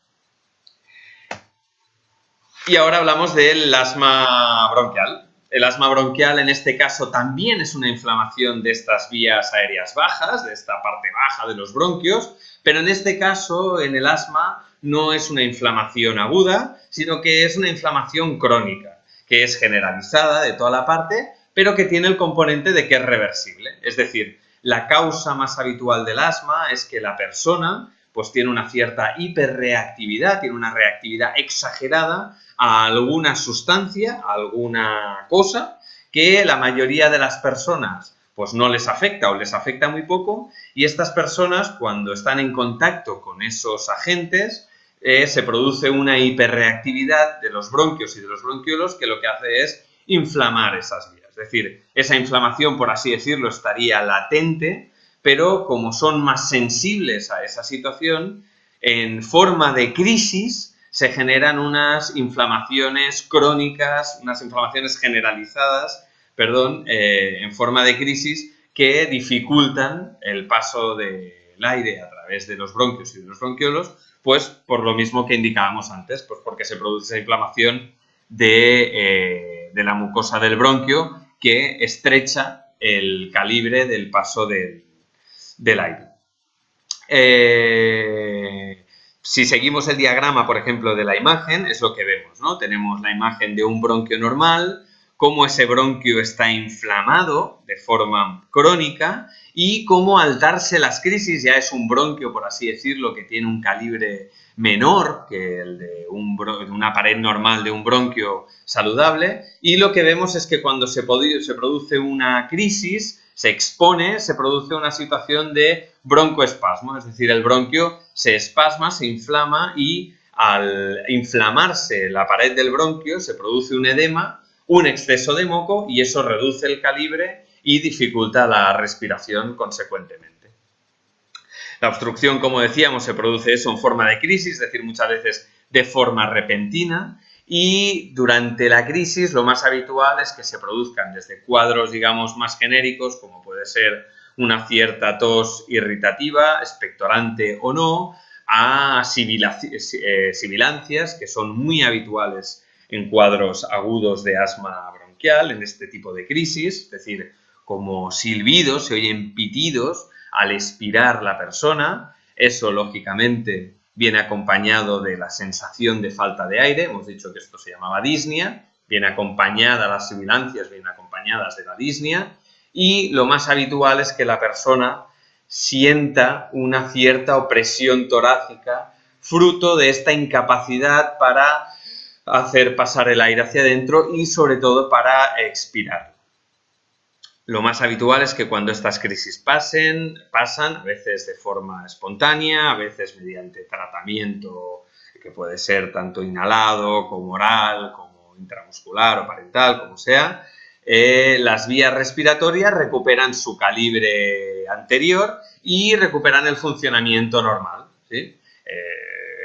Y ahora hablamos del asma bronquial. El asma bronquial en este caso también es una inflamación de estas vías aéreas bajas, de esta parte baja de los bronquios, pero en este caso, en el asma, no es una inflamación aguda, sino que es una inflamación crónica, que es generalizada de toda la parte, pero que tiene el componente de que es reversible. Es decir, la causa más habitual del asma es que la persona pues tiene una cierta hiperreactividad, tiene una reactividad exagerada a alguna sustancia, a alguna cosa, que la mayoría de las personas pues no les afecta o les afecta muy poco, y estas personas cuando están en contacto con esos agentes se produce una hiperreactividad de los bronquios y de los bronquiolos que lo que hace es inflamar esas vías. Es decir, esa inflamación, por así decirlo, estaría latente, pero como son más sensibles a esa situación, en forma de crisis se generan unas inflamaciones crónicas, unas inflamaciones generalizadas, en forma de crisis que dificultan el paso del aire a través de los bronquios y de los bronquiolos, pues por lo mismo que indicábamos antes, pues porque se produce esa inflamación de la mucosa del bronquio que estrecha el calibre del paso del aire. Si seguimos el diagrama, por ejemplo, de la imagen, es lo que vemos, ¿no? Tenemos la imagen de un bronquio normal, cómo ese bronquio está inflamado de forma crónica y cómo al darse las crisis ya es un bronquio, por así decirlo, que tiene un calibre menor que el de una pared normal de un bronquio saludable, y lo que vemos es que cuando se produce una crisis, se expone, se produce una situación de broncoespasmo, es decir, el bronquio se espasma, se inflama y al inflamarse la pared del bronquio se produce un edema, un exceso de moco y eso reduce el calibre y dificulta la respiración consecuentemente. La obstrucción, como decíamos, se produce eso en forma de crisis, es decir, muchas veces de forma repentina, y durante la crisis lo más habitual es que se produzcan desde cuadros, digamos, más genéricos, como puede ser una cierta tos irritativa, expectorante o no, a sibilancias, que son muy habituales en cuadros agudos de asma bronquial, en este tipo de crisis, es decir, como silbidos, se oyen pitidos al expirar la persona. Eso, lógicamente, viene acompañado de la sensación de falta de aire, hemos dicho que esto se llamaba disnea, viene acompañada, las sibilancias vienen acompañadas de la disnea, y lo más habitual es que la persona sienta una cierta opresión torácica, fruto de esta incapacidad para hacer pasar el aire hacia adentro y sobre todo para expirar. Lo más habitual es que cuando estas crisis pasan a veces de forma espontánea, a veces mediante tratamiento que puede ser tanto inhalado como oral, como intramuscular o parental, como sea, las vías respiratorias recuperan su calibre anterior y recuperan el funcionamiento normal, ¿sí?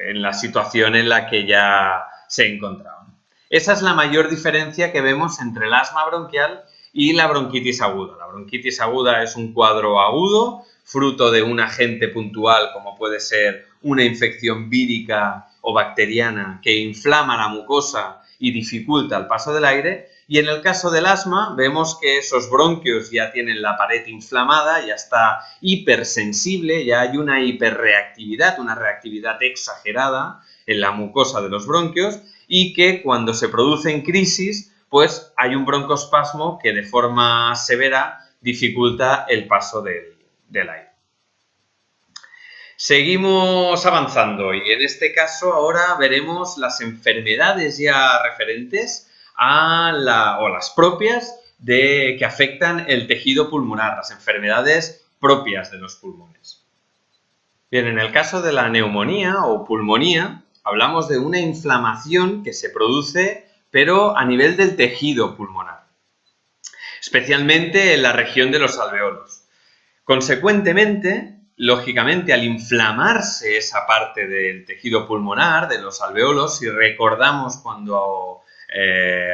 En la situación en la que ya se encontraban. Esa es la mayor diferencia que vemos entre el asma bronquial y la bronquitis aguda. La bronquitis aguda es un cuadro agudo, fruto de un agente puntual como puede ser una infección vírica o bacteriana que inflama la mucosa y dificulta el paso del aire. Y en el caso del asma vemos que esos bronquios ya tienen la pared inflamada, ya está hipersensible, ya hay una hiperreactividad, una reactividad exagerada en la mucosa de los bronquios, y que cuando se producen crisis pues hay un broncoespasmo que de forma severa dificulta el paso del aire. Seguimos avanzando y en este caso ahora veremos las enfermedades ya referentes a las propias que afectan el tejido pulmonar, las enfermedades propias de los pulmones. Bien, en el caso de la neumonía o pulmonía, hablamos de una inflamación que se produce, pero a nivel del tejido pulmonar, especialmente en la región de los alveolos. Consecuentemente, lógicamente, al inflamarse esa parte del tejido pulmonar, de los alveolos, si recordamos cuando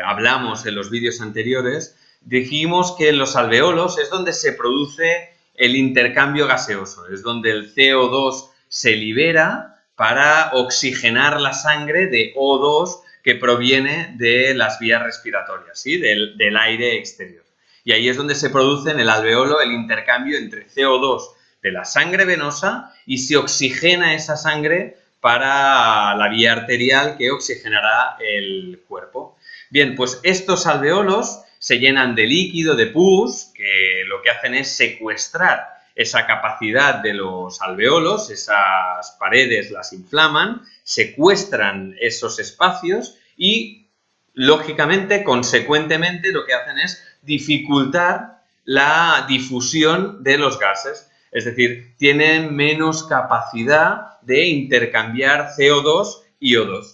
hablamos en los vídeos anteriores, dijimos que en los alveolos es donde se produce el intercambio gaseoso, es donde el CO2 se libera para oxigenar la sangre de O2 que proviene de las vías respiratorias, ¿sí? del aire exterior. Y ahí es donde se produce en el alveolo el intercambio entre CO2 de la sangre venosa y se oxigena esa sangre para la vía arterial que oxigenará el cuerpo. Bien, pues estos alveolos se llenan de líquido, de pus, que lo que hacen es secuestrar esa capacidad de los alveolos, esas paredes las inflaman, secuestran esos espacios y, lógicamente, consecuentemente, lo que hacen es dificultar la difusión de los gases. Es decir, tienen menos capacidad de intercambiar CO2 y O2.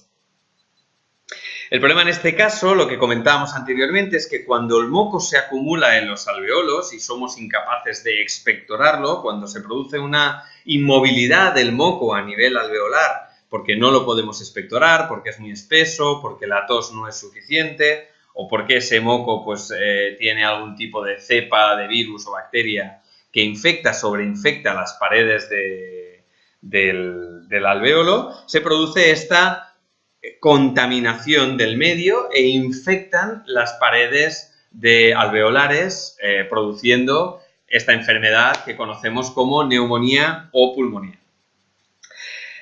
El problema en este caso, lo que comentábamos anteriormente, es que cuando el moco se acumula en los alveolos y somos incapaces de expectorarlo, cuando se produce una inmovilidad del moco a nivel alveolar, porque no lo podemos expectorar, porque es muy espeso, porque la tos no es suficiente, o porque ese moco pues, tiene algún tipo de cepa de virus o bacteria que infecta, sobreinfecta las paredes del alveolo, se produce esta contaminación del medio e infectan las paredes alveolares, produciendo esta enfermedad que conocemos como neumonía o pulmonía.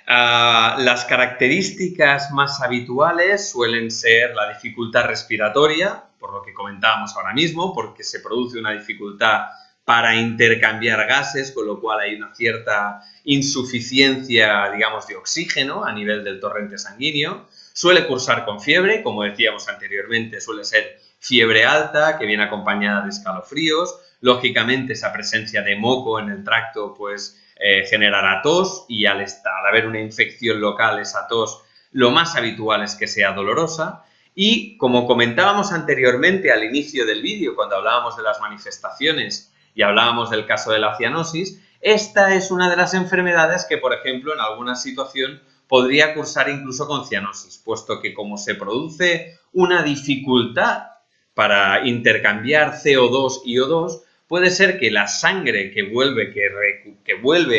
Las características más habituales suelen ser la dificultad respiratoria, por lo que comentábamos ahora mismo, porque se produce una dificultad para intercambiar gases, con lo cual hay una cierta insuficiencia, digamos, de oxígeno a nivel del torrente sanguíneo. Suele cursar con fiebre, como decíamos anteriormente, suele ser fiebre alta, que viene acompañada de escalofríos. Lógicamente, esa presencia de moco en el tracto, pues, generará tos y al haber una infección local, esa tos, lo más habitual es que sea dolorosa. Y, como comentábamos anteriormente al inicio del vídeo, cuando hablábamos de las manifestaciones y hablábamos del caso de la cianosis, esta es una de las enfermedades que, por ejemplo, en alguna situación podría cursar incluso con cianosis, puesto que como se produce una dificultad para intercambiar CO2 y O2, puede ser que la sangre que vuelve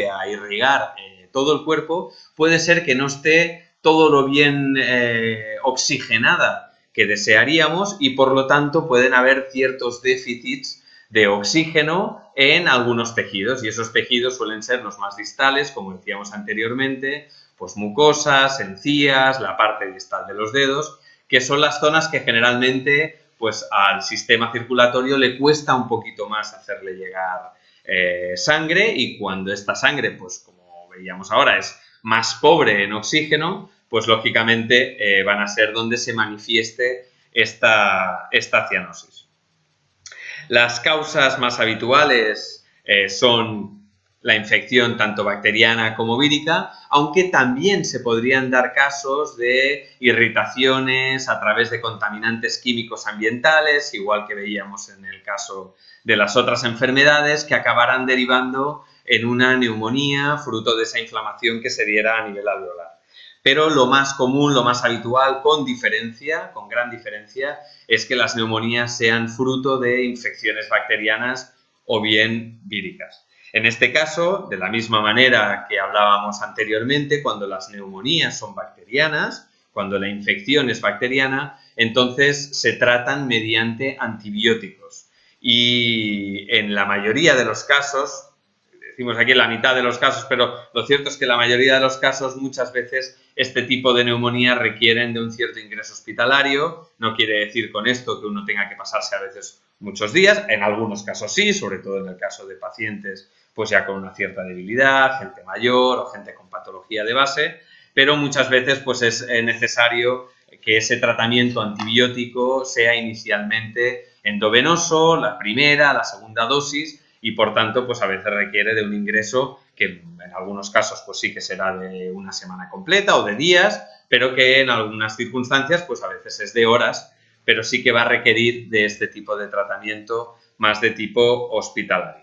a irrigar todo el cuerpo, puede ser que no esté todo lo bien oxigenada que desearíamos y por lo tanto pueden haber ciertos déficits de oxígeno en algunos tejidos y esos tejidos suelen ser los más distales, como decíamos anteriormente, pues mucosas, encías, la parte distal de los dedos, que son las zonas que generalmente pues al sistema circulatorio le cuesta un poquito más hacerle llegar sangre y cuando esta sangre, pues como veíamos ahora, es más pobre en oxígeno, pues lógicamente van a ser donde se manifieste esta cianosis. Las causas más habituales son la infección tanto bacteriana como vírica, aunque también se podrían dar casos de irritaciones a través de contaminantes químicos ambientales, igual que veíamos en el caso de las otras enfermedades, que acabarán derivando en una neumonía fruto de esa inflamación que se diera a nivel alveolar. Pero lo más común, lo más habitual, con gran diferencia, es que las neumonías sean fruto de infecciones bacterianas o bien víricas. En este caso, de la misma manera que hablábamos anteriormente, cuando las neumonías son bacterianas, cuando la infección es bacteriana, entonces se tratan mediante antibióticos. Y en la mayoría de los casos, decimos aquí en la mitad de los casos, pero lo cierto es que la mayoría de los casos, muchas veces, este tipo de neumonía requieren de un cierto ingreso hospitalario. No quiere decir con esto que uno tenga que pasarse a veces muchos días, en algunos casos sí, sobre todo en el caso de pacientes pues ya con una cierta debilidad, gente mayor o gente con patología de base, pero muchas veces pues es necesario que ese tratamiento antibiótico sea inicialmente endovenoso, la primera, la segunda dosis, y por tanto pues a veces requiere de un ingreso que en algunos casos pues sí que será de una semana completa o de días, pero que en algunas circunstancias pues a veces es de horas, pero sí que va a requerir de este tipo de tratamiento más de tipo hospitalario.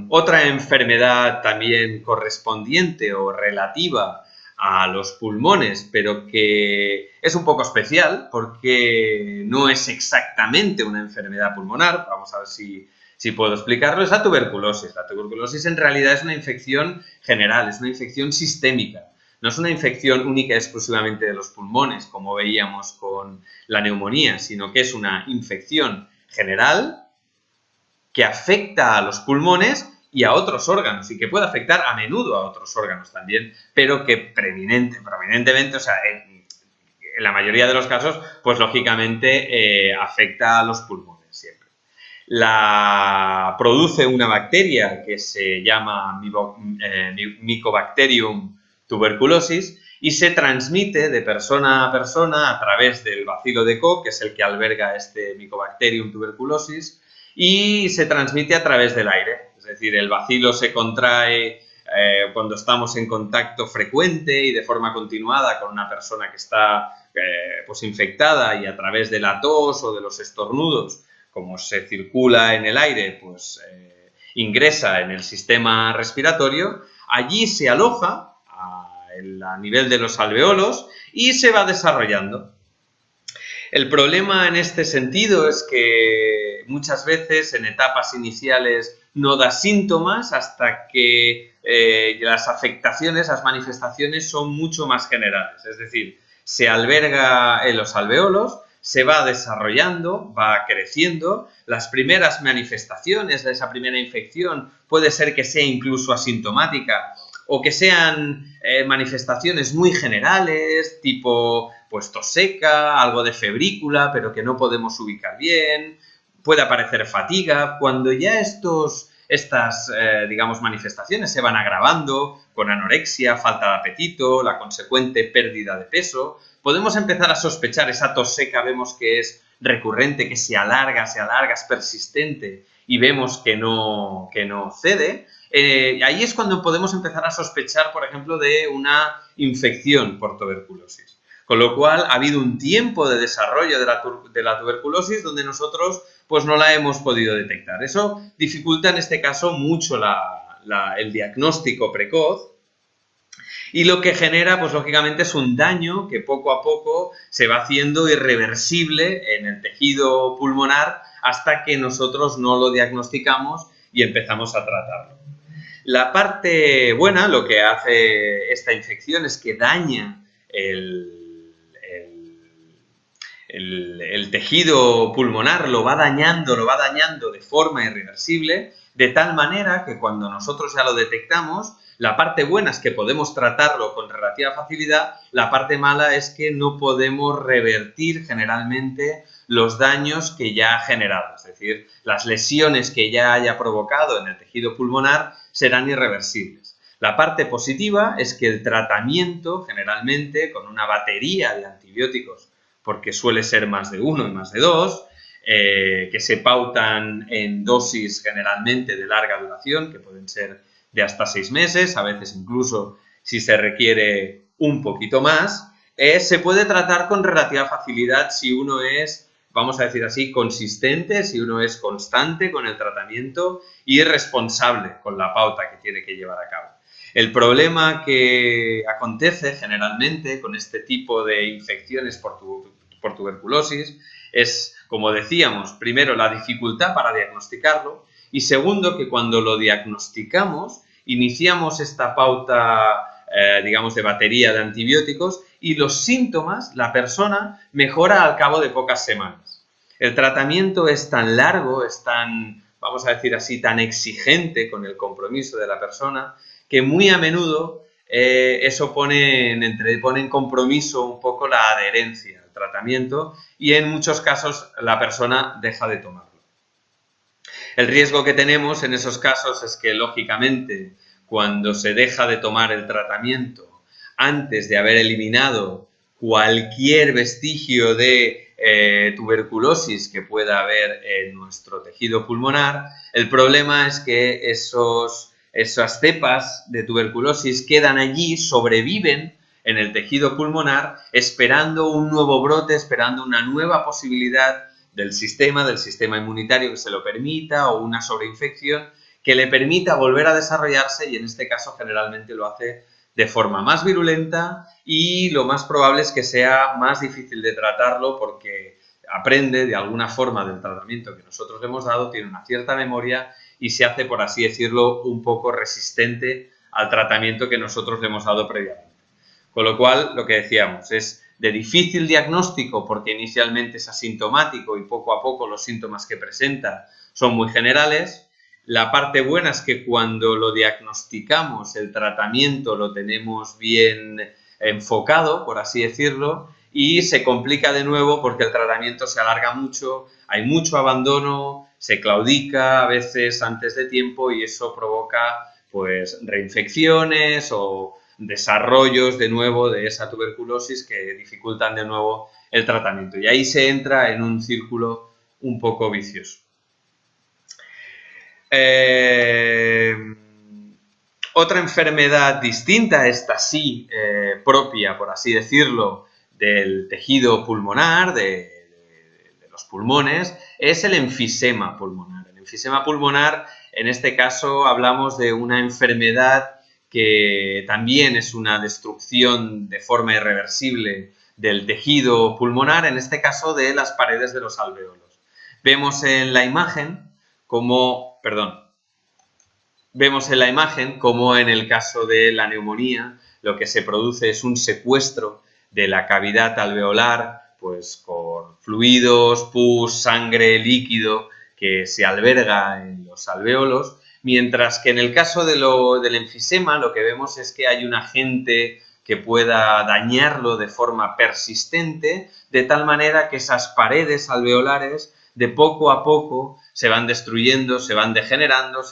Otra enfermedad también correspondiente o relativa a los pulmones, pero que es un poco especial porque no es exactamente una enfermedad pulmonar, vamos a ver si puedo explicarlo, es la tuberculosis. La tuberculosis en realidad es una infección general, es una infección sistémica. No es una infección única y exclusivamente de los pulmones, como veíamos con la neumonía, sino que es una infección general que afecta a los pulmones y a otros órganos, y que puede afectar a menudo a otros órganos también, pero que prominentemente, o sea, en la mayoría de los casos, pues lógicamente afecta a los pulmones siempre. La produce una bacteria que se llama Mycobacterium tuberculosis y se transmite de persona a persona a través del bacilo de Koch, que es el que alberga este Mycobacterium tuberculosis, y se transmite a través del aire. Es decir, el bacilo se contrae cuando estamos en contacto frecuente y de forma continuada con una persona que está pues infectada, y a través de la tos o de los estornudos, como se circula en el aire, pues ingresa en el sistema respiratorio, allí se aloja a nivel de los alveolos y se va desarrollando. El problema en este sentido es que muchas veces en etapas iniciales no da síntomas hasta que las afectaciones, las manifestaciones son mucho más generales. Es decir, se alberga en los alveolos, se va desarrollando, va creciendo. Las primeras manifestaciones de esa primera infección puede ser que sea incluso asintomática o que sean manifestaciones muy generales, tipo pues tos seca, algo de febrícula, pero que no podemos ubicar bien, puede aparecer fatiga. Cuando ya estas digamos, manifestaciones se van agravando con anorexia, falta de apetito, la consecuente pérdida de peso, podemos empezar a sospechar. Esa tos seca vemos que es recurrente, que se alarga, es persistente y vemos que no cede. Ahí es cuando podemos empezar a sospechar, por ejemplo, de una infección por tuberculosis. Con lo cual, ha habido un tiempo de desarrollo de la tuberculosis donde nosotros pues no la hemos podido detectar. Eso dificulta en este caso mucho el diagnóstico precoz, y lo que genera, pues lógicamente, es un daño que poco a poco se va haciendo irreversible en el tejido pulmonar hasta que nosotros no lo diagnosticamos y empezamos a tratarlo. La parte buena, lo que hace esta infección es que daña el tejido pulmonar, lo va dañando de forma irreversible, de tal manera que cuando nosotros ya lo detectamos, la parte buena es que podemos tratarlo con relativa facilidad, la parte mala es que no podemos revertir generalmente los daños que ya ha generado, es decir, las lesiones que ya haya provocado en el tejido pulmonar serán irreversibles. La parte positiva es que el tratamiento, generalmente, con una batería de antibióticos, porque suele ser más de uno y más de dos, que se pautan en dosis generalmente de larga duración, que pueden ser de hasta 6 meses, a veces incluso si se requiere un poquito más, se puede tratar con relativa facilidad si uno es, vamos a decir así, consistente, si uno es constante con el tratamiento y responsable con la pauta que tiene que llevar a cabo. El problema que acontece generalmente con este tipo de infecciones por tuberculosis es, como decíamos, primero la dificultad para diagnosticarlo y segundo que cuando lo diagnosticamos iniciamos esta pauta, digamos, de batería de antibióticos y los síntomas, la persona mejora al cabo de pocas semanas. El tratamiento es tan largo, es tan, vamos a decir así, tan exigente con el compromiso de la persona, que muy a menudo eso pone en compromiso un poco la adherencia al tratamiento y en muchos casos la persona deja de tomarlo. El riesgo que tenemos en esos casos es que, lógicamente, cuando se deja de tomar el tratamiento antes de haber eliminado cualquier vestigio de tuberculosis que pueda haber en nuestro tejido pulmonar, el problema es que esas cepas de tuberculosis quedan allí, sobreviven en el tejido pulmonar, esperando un nuevo brote, esperando una nueva posibilidad del sistema inmunitario que se lo permita, o una sobreinfección que le permita volver a desarrollarse, y en este caso generalmente lo hace de forma más virulenta, y lo más probable es que sea más difícil de tratarlo porque aprende de alguna forma del tratamiento que nosotros le hemos dado, tiene una cierta memoria y se hace, por así decirlo, un poco resistente al tratamiento que nosotros le hemos dado previamente. Con lo cual, lo que decíamos es de difícil diagnóstico porque inicialmente es asintomático y poco a poco los síntomas que presenta son muy generales. La parte buena es que cuando lo diagnosticamos, el tratamiento lo tenemos bien enfocado, por así decirlo, y se complica de nuevo porque el tratamiento se alarga mucho, hay mucho abandono, se claudica a veces antes de tiempo y eso provoca pues reinfecciones o desarrollos de nuevo de esa tuberculosis que dificultan de nuevo el tratamiento. Y ahí se entra en un círculo un poco vicioso. Otra enfermedad distinta, esta sí, propia, por así decirlo, del tejido pulmonar, de los pulmones, es el enfisema pulmonar. El enfisema pulmonar, en este caso, hablamos de una enfermedad que también es una destrucción de forma irreversible del tejido pulmonar, en este caso de las paredes de los alvéolos. Vemos en la imagen como en el caso de la neumonía lo que se produce es un secuestro de la cavidad alveolar, pues con fluidos, pus, sangre, líquido que se alberga en los alvéolos, mientras que en el caso del enfisema lo que vemos es que hay un agente que pueda dañarlo de forma persistente, de tal manera que esas paredes alveolares de poco a poco se van destruyendo, se van degenerando,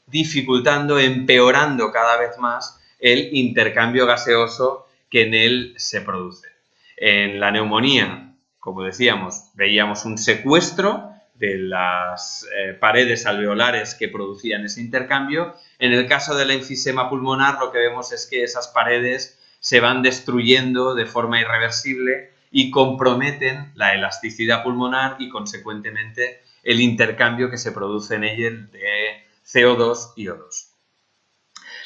dificultando, empeorando cada vez más el intercambio gaseoso que en él se produce. En la neumonía, como decíamos, veíamos un secuestro de las paredes alveolares que producían ese intercambio. En el caso del enfisema pulmonar lo que vemos es que esas paredes se van destruyendo de forma irreversible y comprometen la elasticidad pulmonar y, consecuentemente, el intercambio que se produce en ella de CO2 y O2.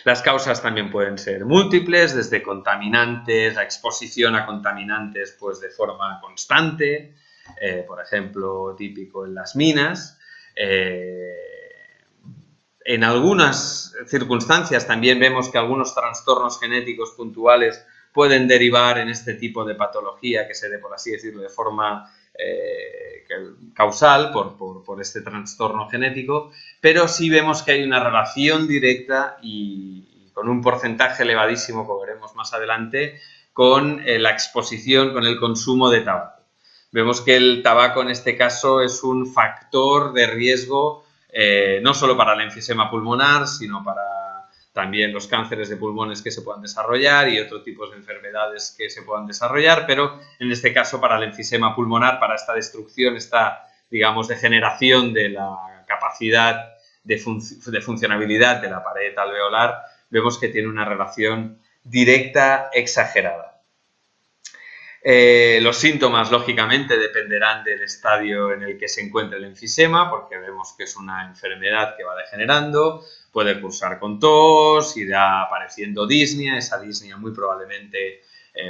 Las causas también pueden ser múltiples, desde contaminantes, la exposición a contaminantes pues de forma constante, por ejemplo, típico en las minas. En algunas circunstancias también vemos que algunos trastornos genéticos puntuales pueden derivar en este tipo de patología que se dé, por así decirlo, de forma causal por este trastorno genético, pero sí vemos que hay una relación directa y con un porcentaje elevadísimo, como veremos más adelante, con la exposición, con el consumo de tabaco. Vemos que el tabaco en este caso es un factor de riesgo no solo para el enfisema pulmonar, sino para también los cánceres de pulmones que se puedan desarrollar y otros tipos de enfermedades que se puedan desarrollar, pero en este caso para el enfisema pulmonar, para esta destrucción, esta, digamos, degeneración de la capacidad de funcionabilidad de la pared alveolar, vemos que tiene una relación directa exagerada. Los síntomas, lógicamente, dependerán del estadio en el que se encuentre el enfisema, porque vemos que es una enfermedad que va degenerando, puede cursar con tos, irá apareciendo disnea, esa disnea muy probablemente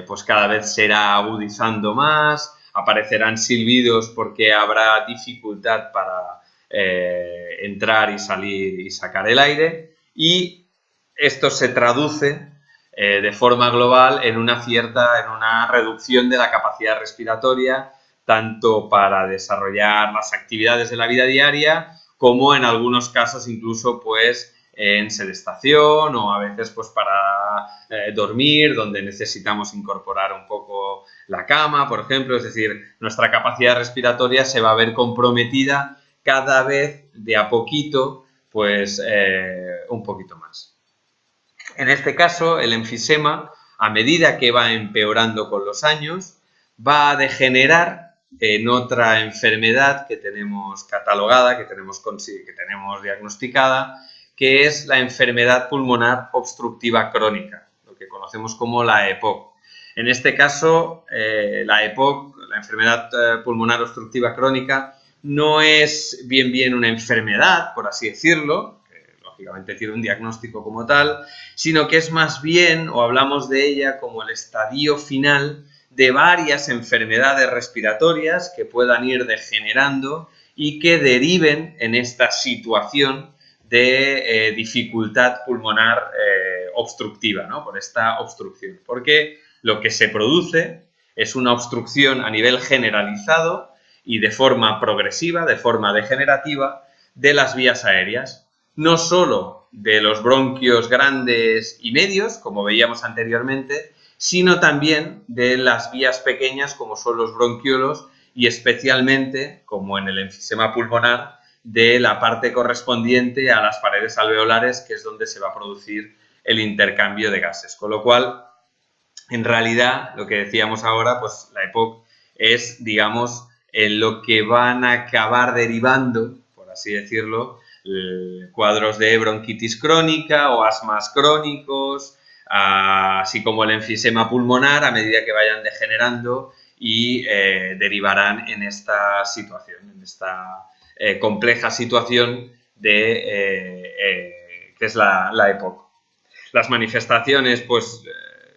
pues cada vez se irá agudizando más, aparecerán silbidos porque habrá dificultad para entrar y salir y sacar el aire, y esto se traduce de forma global en una reducción de la capacidad respiratoria, tanto para desarrollar las actividades de la vida diaria como en algunos casos incluso pues en sedestación o a veces pues para dormir, donde necesitamos incorporar un poco la cama, por ejemplo. Es decir, nuestra capacidad respiratoria se va a ver comprometida cada vez de a poquito, pues un poquito más. En este caso, el enfisema, a medida que va empeorando con los años, va a degenerar en otra enfermedad que tenemos catalogada, que tenemos diagnosticada, que es la enfermedad pulmonar obstructiva crónica, lo que conocemos como la EPOC. En este caso, la EPOC, la enfermedad pulmonar obstructiva crónica, no es bien una enfermedad, por así decirlo, que lógicamente tiene un diagnóstico como tal, sino que es más bien, o hablamos de ella como el estadio final de varias enfermedades respiratorias que puedan ir degenerando y que deriven en esta situación de dificultad pulmonar obstructiva, ¿no? Por esta obstrucción. Porque lo que se produce es una obstrucción a nivel generalizado y de forma progresiva, de forma degenerativa, de las vías aéreas. No solo de los bronquios grandes y medios, como veíamos anteriormente, sino también de las vías pequeñas, como son los bronquiolos, y especialmente, como en el enfisema pulmonar, de la parte correspondiente a las paredes alveolares, que es donde se va a producir el intercambio de gases. Con lo cual, en realidad, lo que decíamos ahora, pues la EPOC es, digamos, en lo que van a acabar derivando, por así decirlo, cuadros de bronquitis crónica o asmas crónicos, así como el enfisema pulmonar, a medida que vayan degenerando y derivarán en esta situación, en esta compleja situación de que es la EPOC. Las manifestaciones, pues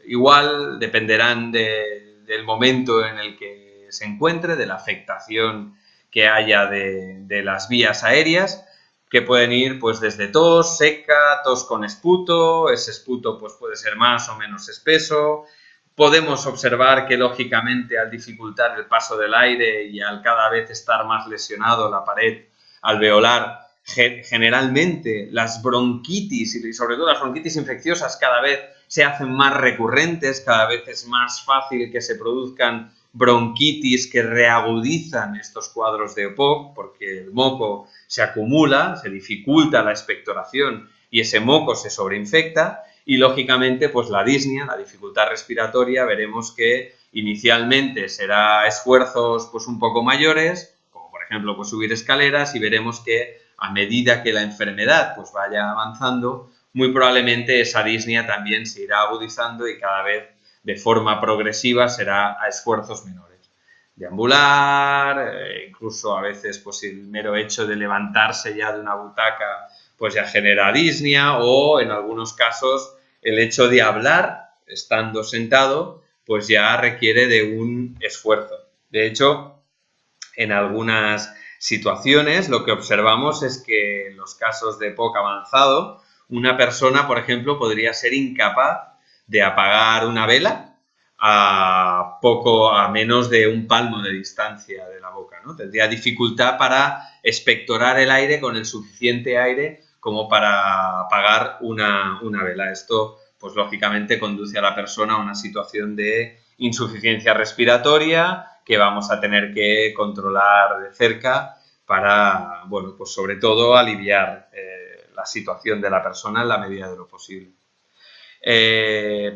igual dependerán del momento en el que se encuentre, de la afectación que haya de las vías aéreas, que pueden ir pues desde tos seca, tos con esputo, ese esputo pues puede ser más o menos espeso. Podemos observar que lógicamente al dificultar el paso del aire y al cada vez estar más lesionado la pared alveolar, generalmente las bronquitis y sobre todo las bronquitis infecciosas cada vez se hacen más recurrentes, cada vez es más fácil que se produzcan bronquitis que reagudizan estos cuadros de EPOC porque el moco se acumula, se dificulta la expectoración y ese moco se sobreinfecta y lógicamente pues la disnea, la dificultad respiratoria, veremos que inicialmente será esfuerzos pues un poco mayores, como por ejemplo pues subir escaleras, y veremos que a medida que la enfermedad pues vaya avanzando, muy probablemente esa disnea también se irá agudizando y cada vez de forma progresiva será a esfuerzos menores. Deambular, incluso a veces pues el mero hecho de levantarse ya de una butaca pues ya genera disnea, o en algunos casos el hecho de hablar estando sentado pues ya requiere de un esfuerzo. De hecho, en algunas situaciones lo que observamos es que en los casos de EPOC avanzado, una persona, por ejemplo, podría ser incapaz de apagar una vela a menos de un palmo de distancia de la boca, ¿no? Tendría dificultad para expectorar el aire con el suficiente aire como para apagar una vela. Esto, pues lógicamente, conduce a la persona a una situación de insuficiencia respiratoria que vamos a tener que controlar de cerca para, bueno, pues sobre todo aliviar la situación de la persona en la medida de lo posible.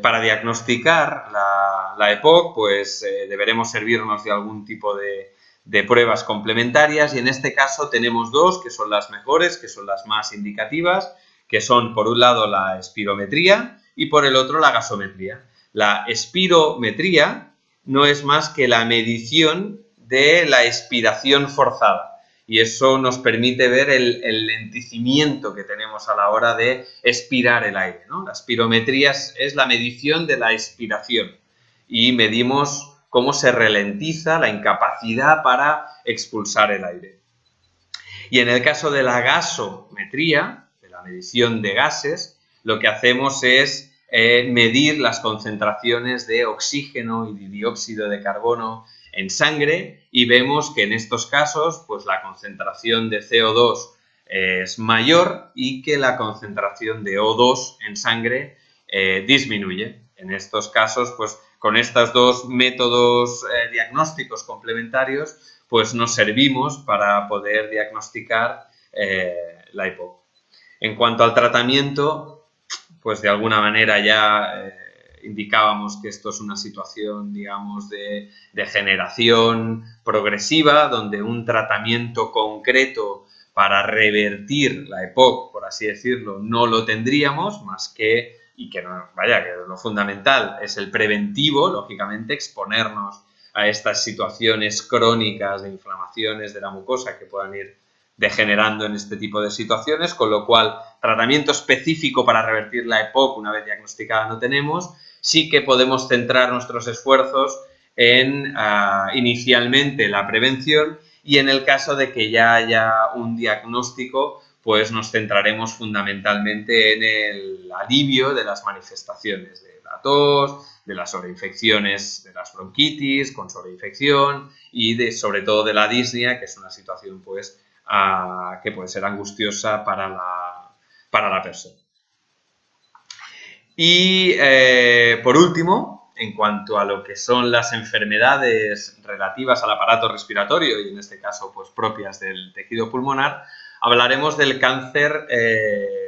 Para diagnosticar la EPOC, pues deberemos servirnos de algún tipo de pruebas complementarias, y en este caso tenemos dos que son las mejores, que son las más indicativas, que son por un lado la espirometría y por el otro la gasometría. La espirometría no es más que la medición de la expiración forzada. Y eso nos permite ver el lentecimiento que tenemos a la hora de expirar el aire, ¿no? La espirometría es la medición de la expiración y medimos cómo se ralentiza la incapacidad para expulsar el aire. Y en el caso de la gasometría, de la medición de gases, lo que hacemos es medir las concentraciones de oxígeno y de dióxido de carbono en sangre y vemos que en estos casos pues la concentración de CO2 es mayor y que la concentración de O2 en sangre disminuye. En estos casos, pues con estos dos métodos diagnósticos complementarios, pues nos servimos para poder diagnosticar la EPOC. En cuanto al tratamiento, pues de alguna manera ya indicábamos que esto es una situación, digamos, de degeneración progresiva, donde un tratamiento concreto para revertir la EPOC, por así decirlo, no lo tendríamos, más que, y que no, vaya, que lo fundamental es el preventivo, lógicamente, exponernos a estas situaciones crónicas de inflamaciones de la mucosa que puedan ir degenerando en este tipo de situaciones, con lo cual tratamiento específico para revertir la EPOC una vez diagnosticada no tenemos. Sí que podemos centrar nuestros esfuerzos en inicialmente la prevención y en el caso de que ya haya un diagnóstico, pues nos centraremos fundamentalmente en el alivio de las manifestaciones de la tos, de las sobreinfecciones, de las bronquitis con sobreinfección y sobre todo de la disnea, que es una situación pues que puede ser angustiosa para la persona. Y por último, en cuanto a lo que son las enfermedades relativas al aparato respiratorio y en este caso pues propias del tejido pulmonar, hablaremos del cáncer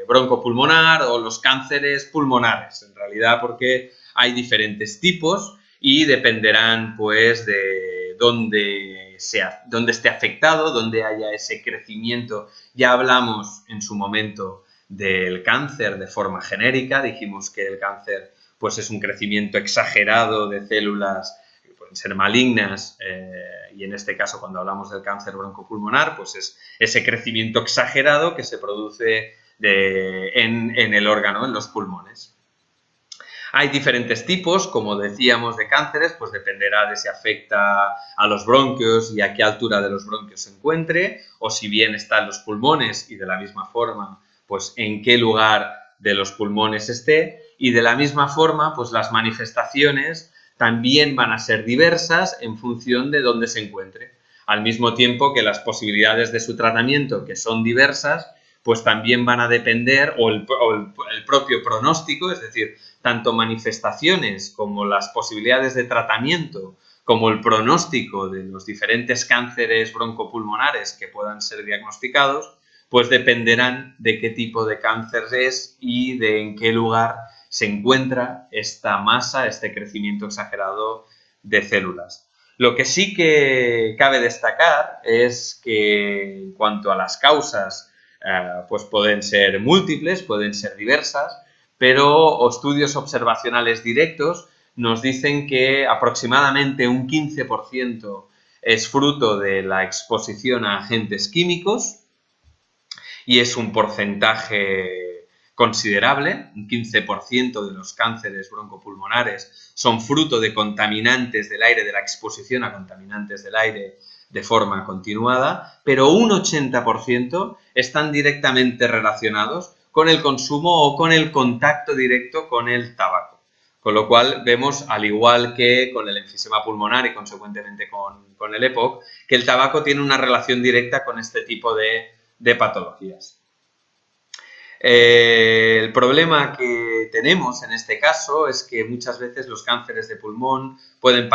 broncopulmonar o los cánceres pulmonares, en realidad porque hay diferentes tipos y dependerán pues de dónde esté afectado, dónde haya ese crecimiento. Ya hablamos en su momento del cáncer de forma genérica, dijimos que el cáncer pues es un crecimiento exagerado de células que pueden ser malignas y en este caso cuando hablamos del cáncer broncopulmonar pues es ese crecimiento exagerado que se produce en el órgano, en los pulmones. Hay diferentes tipos, como decíamos, de cánceres, pues dependerá de si afecta a los bronquios y a qué altura de los bronquios se encuentre, o si bien está en los pulmones y de la misma forma, pues en qué lugar de los pulmones esté, y de la misma forma, pues las manifestaciones también van a ser diversas en función de dónde se encuentre, al mismo tiempo que las posibilidades de su tratamiento, que son diversas, pues también van a depender, o el propio pronóstico, es decir, tanto manifestaciones como las posibilidades de tratamiento, como el pronóstico de los diferentes cánceres broncopulmonares que puedan ser diagnosticados, pues dependerán de qué tipo de cáncer es y de en qué lugar se encuentra esta masa, este crecimiento exagerado de células. Lo que sí que cabe destacar es que en cuanto a las causas, pues pueden ser múltiples, pueden ser diversas, pero estudios observacionales directos nos dicen que aproximadamente un 15% es fruto de la exposición a agentes químicos y es un porcentaje considerable, un 15% de los cánceres broncopulmonares son fruto de contaminantes del aire, de la exposición a contaminantes del aire de forma continuada, pero un 80% están directamente relacionados con el consumo o con el contacto directo con el tabaco. Con lo cual vemos, al igual que con el enfisema pulmonar y consecuentemente con el EPOC, que el tabaco tiene una relación directa con este tipo de patologías. El problema que tenemos en este caso es que muchas veces los cánceres de pulmón pueden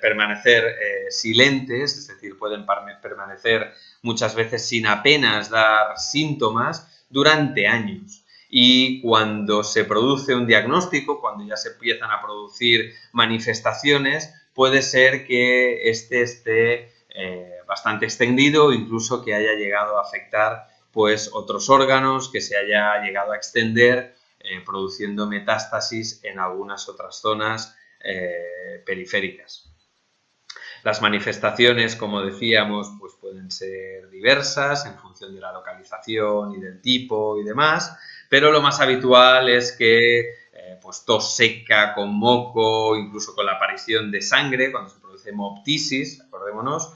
permanecer silentes, es decir, pueden permanecer muchas veces sin apenas dar síntomas durante años. Y cuando se produce un diagnóstico, cuando ya se empiezan a producir manifestaciones, puede ser que este esté bastante extendido, incluso que haya llegado a afectar pues otros órganos, que se haya llegado a extender produciendo metástasis en algunas otras zonas periféricas. Las manifestaciones, como decíamos, pues pueden ser diversas en función de la localización y del tipo y demás, pero lo más habitual es que pues tos seca con moco, incluso con la aparición de sangre, cuando se produce hemoptisis, acordémonos,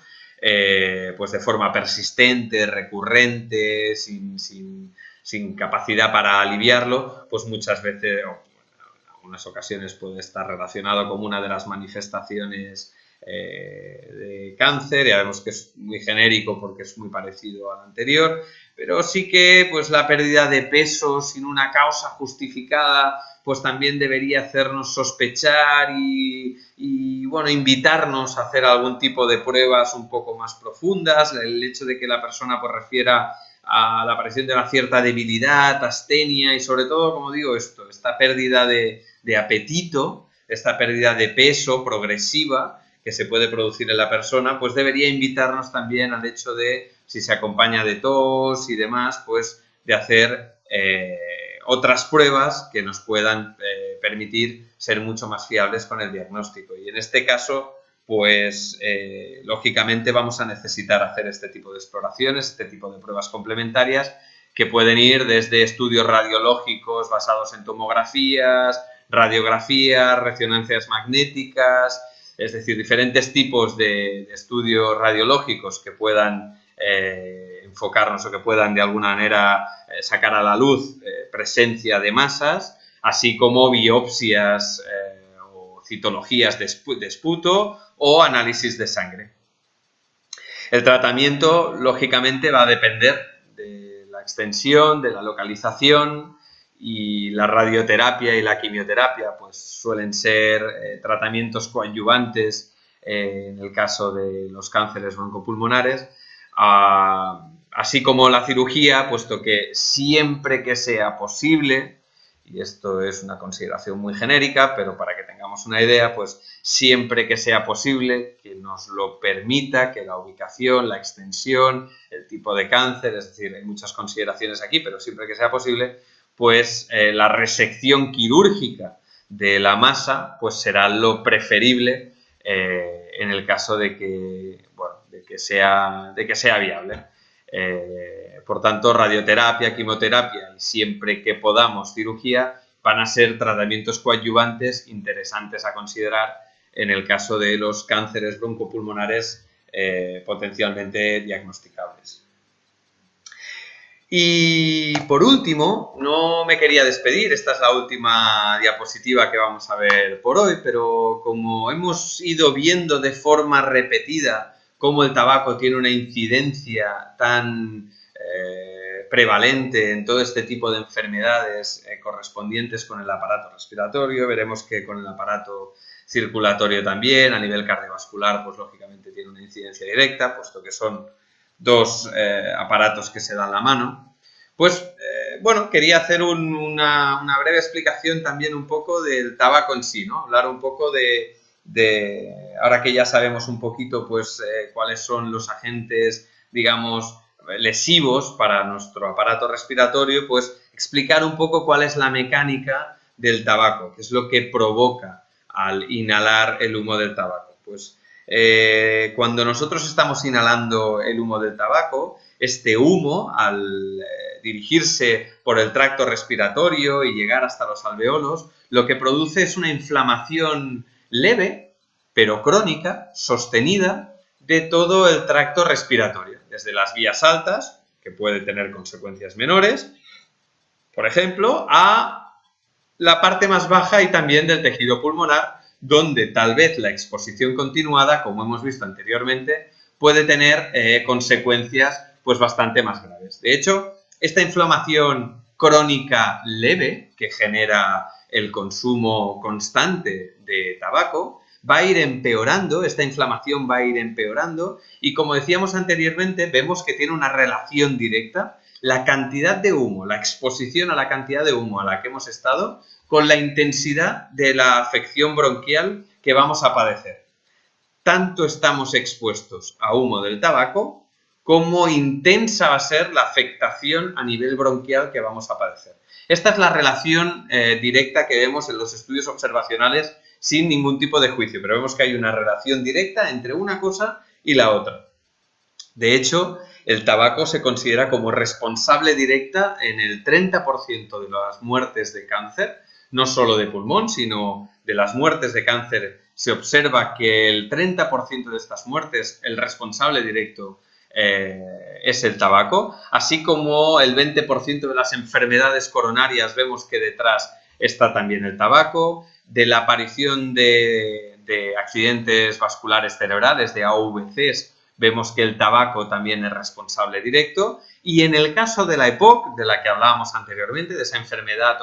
pues de forma persistente, recurrente, sin capacidad para aliviarlo, pues muchas veces, o en algunas ocasiones puede estar relacionado con una de las manifestaciones de cáncer. Ya vemos que es muy genérico porque es muy parecido al anterior, pero sí que pues la pérdida de peso sin una causa justificada pues también debería hacernos sospechar y bueno, invitarnos a hacer algún tipo de pruebas un poco más profundas. El hecho de que la persona pues refiera a la aparición de una cierta debilidad, astenia y sobre todo, como digo, esta pérdida de apetito, esta pérdida de peso progresiva que se puede producir en la persona, pues debería invitarnos también al hecho de, si se acompaña de tos y demás, pues de hacer otras pruebas que nos puedan permitir ser mucho más fiables con el diagnóstico. Y en este caso, pues lógicamente vamos a necesitar hacer este tipo de exploraciones, este tipo de pruebas complementarias que pueden ir desde estudios radiológicos basados en tomografías, radiografías, resonancias magnéticas, es decir, diferentes tipos de estudios radiológicos que puedan enfocarnos o que puedan de alguna manera sacar a la luz presencia de masas, así como biopsias o citologías de esputo o análisis de sangre. El tratamiento, lógicamente, va a depender de la extensión, de la localización, y la radioterapia y la quimioterapia pues suelen ser tratamientos coadyuvantes en el caso de los cánceres broncopulmonares, así como la cirugía, puesto que siempre que sea posible, y esto es una consideración muy genérica, pero para que tengamos una idea, pues siempre que sea posible, que nos lo permita, que la ubicación, la extensión, el tipo de cáncer, es decir, hay muchas consideraciones aquí, pero siempre que sea posible, pues la resección quirúrgica de la masa pues será lo preferible en el caso de que, bueno, de que sea viable. Por tanto, radioterapia, quimioterapia y siempre que podamos cirugía van a ser tratamientos coadyuvantes interesantes a considerar en el caso de los cánceres broncopulmonares potencialmente diagnosticables. Y por último, no me quería despedir, esta es la última diapositiva que vamos a ver por hoy, pero como hemos ido viendo de forma repetida cómo el tabaco tiene una incidencia tan prevalente en todo este tipo de enfermedades correspondientes con el aparato respiratorio, veremos que con el aparato circulatorio también, a nivel cardiovascular, pues lógicamente tiene una incidencia directa, puesto que son dos aparatos que se dan la mano, pues bueno, quería hacer una breve explicación también un poco del tabaco en sí, ¿no? Hablar un poco ahora que ya sabemos un poquito pues cuáles son los agentes, digamos, lesivos para nuestro aparato respiratorio, pues explicar un poco cuál es la mecánica del tabaco, qué es lo que provoca al inhalar el humo del tabaco. Pues cuando nosotros estamos inhalando el humo del tabaco, este humo, al dirigirse por el tracto respiratorio y llegar hasta los alveolos, lo que produce es una inflamación leve, pero crónica, sostenida, de todo el tracto respiratorio, desde las vías altas, que puede tener consecuencias menores, por ejemplo, a la parte más baja y también del tejido pulmonar, donde tal vez la exposición continuada, como hemos visto anteriormente, puede tener consecuencias pues bastante más graves. De hecho, esta inflamación crónica leve que genera el consumo constante de tabaco va a ir empeorando, esta inflamación va a ir empeorando y, como decíamos anteriormente, vemos que tiene una relación directa la cantidad de humo, la exposición a la cantidad de humo a la que hemos estado con la intensidad de la afección bronquial que vamos a padecer. Tanto estamos expuestos a humo del tabaco como intensa va a ser la afectación a nivel bronquial que vamos a padecer. Esta es la relación directa que vemos en los estudios observacionales sin ningún tipo de juicio, pero vemos que hay una relación directa entre una cosa y la otra. De hecho, el tabaco se considera como responsable directa en el 30% de las muertes de cáncer, no solo de pulmón, sino de las muertes de cáncer. Se observa que el 30% de estas muertes, el responsable directo es el tabaco, así como el 20% de las enfermedades coronarias vemos que detrás está también el tabaco, de la aparición de de accidentes vasculares cerebrales, de AVCs, vemos que el tabaco también es responsable directo. Y en el caso de la EPOC, de la que hablábamos anteriormente, de esa enfermedad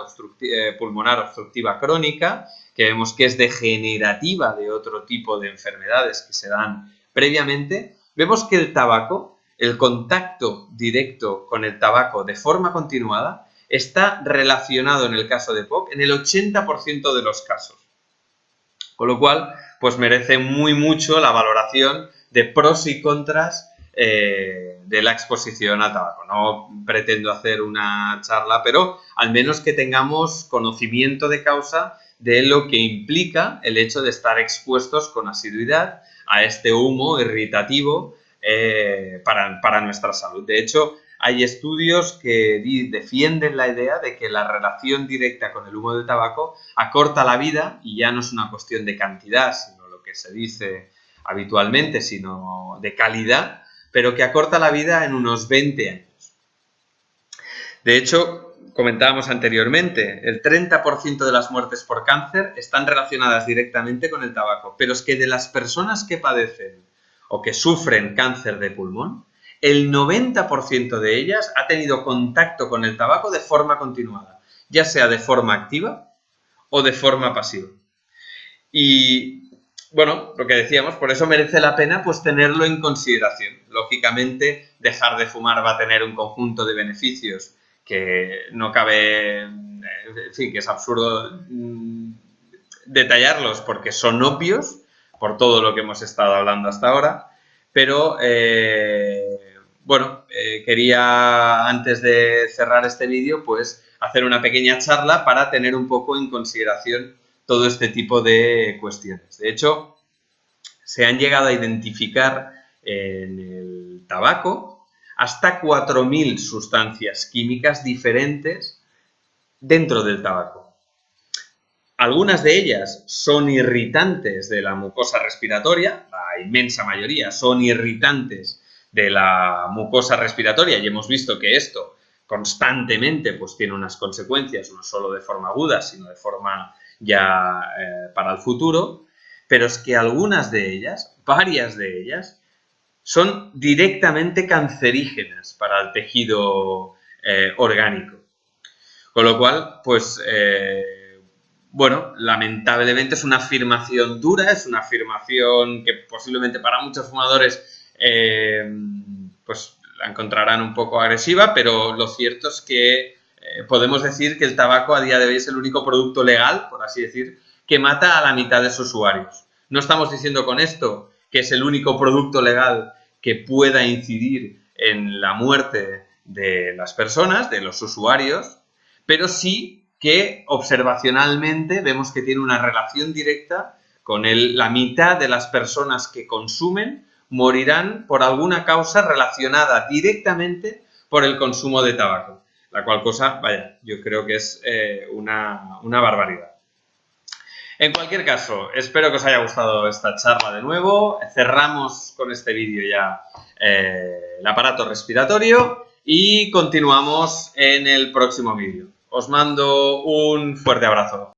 pulmonar obstructiva crónica, que vemos que es degenerativa de otro tipo de enfermedades que se dan previamente, vemos que el tabaco, el contacto directo con el tabaco de forma continuada, está relacionado en el caso de EPOC en el 80% de los casos. Con lo cual, pues merece mucho la valoración de pros y contras de la exposición al tabaco. No pretendo hacer una charla, pero al menos que tengamos conocimiento de causa de lo que implica el hecho de estar expuestos con asiduidad a este humo irritativo para nuestra salud. De hecho, hay estudios que defienden la idea de que la relación directa con el humo del tabaco acorta la vida, y ya no es una cuestión de cantidad, sino lo que se dice habitualmente, sino de calidad, pero que acorta la vida en unos 20 años. De hecho, comentábamos anteriormente, el 30% de las muertes por cáncer están relacionadas directamente con el tabaco, pero es que de las personas que padecen o que sufren cáncer de pulmón, el 90% de ellas ha tenido contacto con el tabaco de forma continuada, ya sea de forma activa o de forma pasiva. Y bueno, lo que decíamos, por eso merece la pena pues tenerlo en consideración. Lógicamente, dejar de fumar va a tener un conjunto de beneficios que no cabe, en fin, que es absurdo detallarlos porque son obvios por todo lo que hemos estado hablando hasta ahora, pero bueno, quería antes de cerrar este vídeo pues hacer una pequeña charla para tener un poco en consideración todo este tipo de cuestiones. De hecho, se han llegado a identificar en el tabaco hasta 4.000 sustancias químicas diferentes dentro del tabaco. Algunas de ellas son irritantes de la mucosa respiratoria, la inmensa mayoría son irritantes de la mucosa respiratoria, y hemos visto que esto constantemente pues tiene unas consecuencias, no solo de forma aguda, sino de forma ya para el futuro, pero es que algunas de ellas, varias de ellas, son directamente cancerígenas para el tejido orgánico. Con lo cual, pues, bueno, lamentablemente es una afirmación dura, es una afirmación que posiblemente para muchos fumadores pues la encontrarán un poco agresiva, pero lo cierto es que podemos decir que el tabaco a día de hoy es el único producto legal, por así decir, que mata a la mitad de sus usuarios. No estamos diciendo con esto que es el único producto legal que pueda incidir en la muerte de las personas, de los usuarios, pero sí que observacionalmente vemos que tiene una relación directa con la mitad de las personas que consumen morirán por alguna causa relacionada directamente por el consumo de tabaco. La cual cosa, vaya, yo creo que es una barbaridad. En cualquier caso, espero que os haya gustado esta charla de nuevo. Cerramos con este vídeo ya el aparato respiratorio y continuamos en el próximo vídeo. Os mando un fuerte abrazo.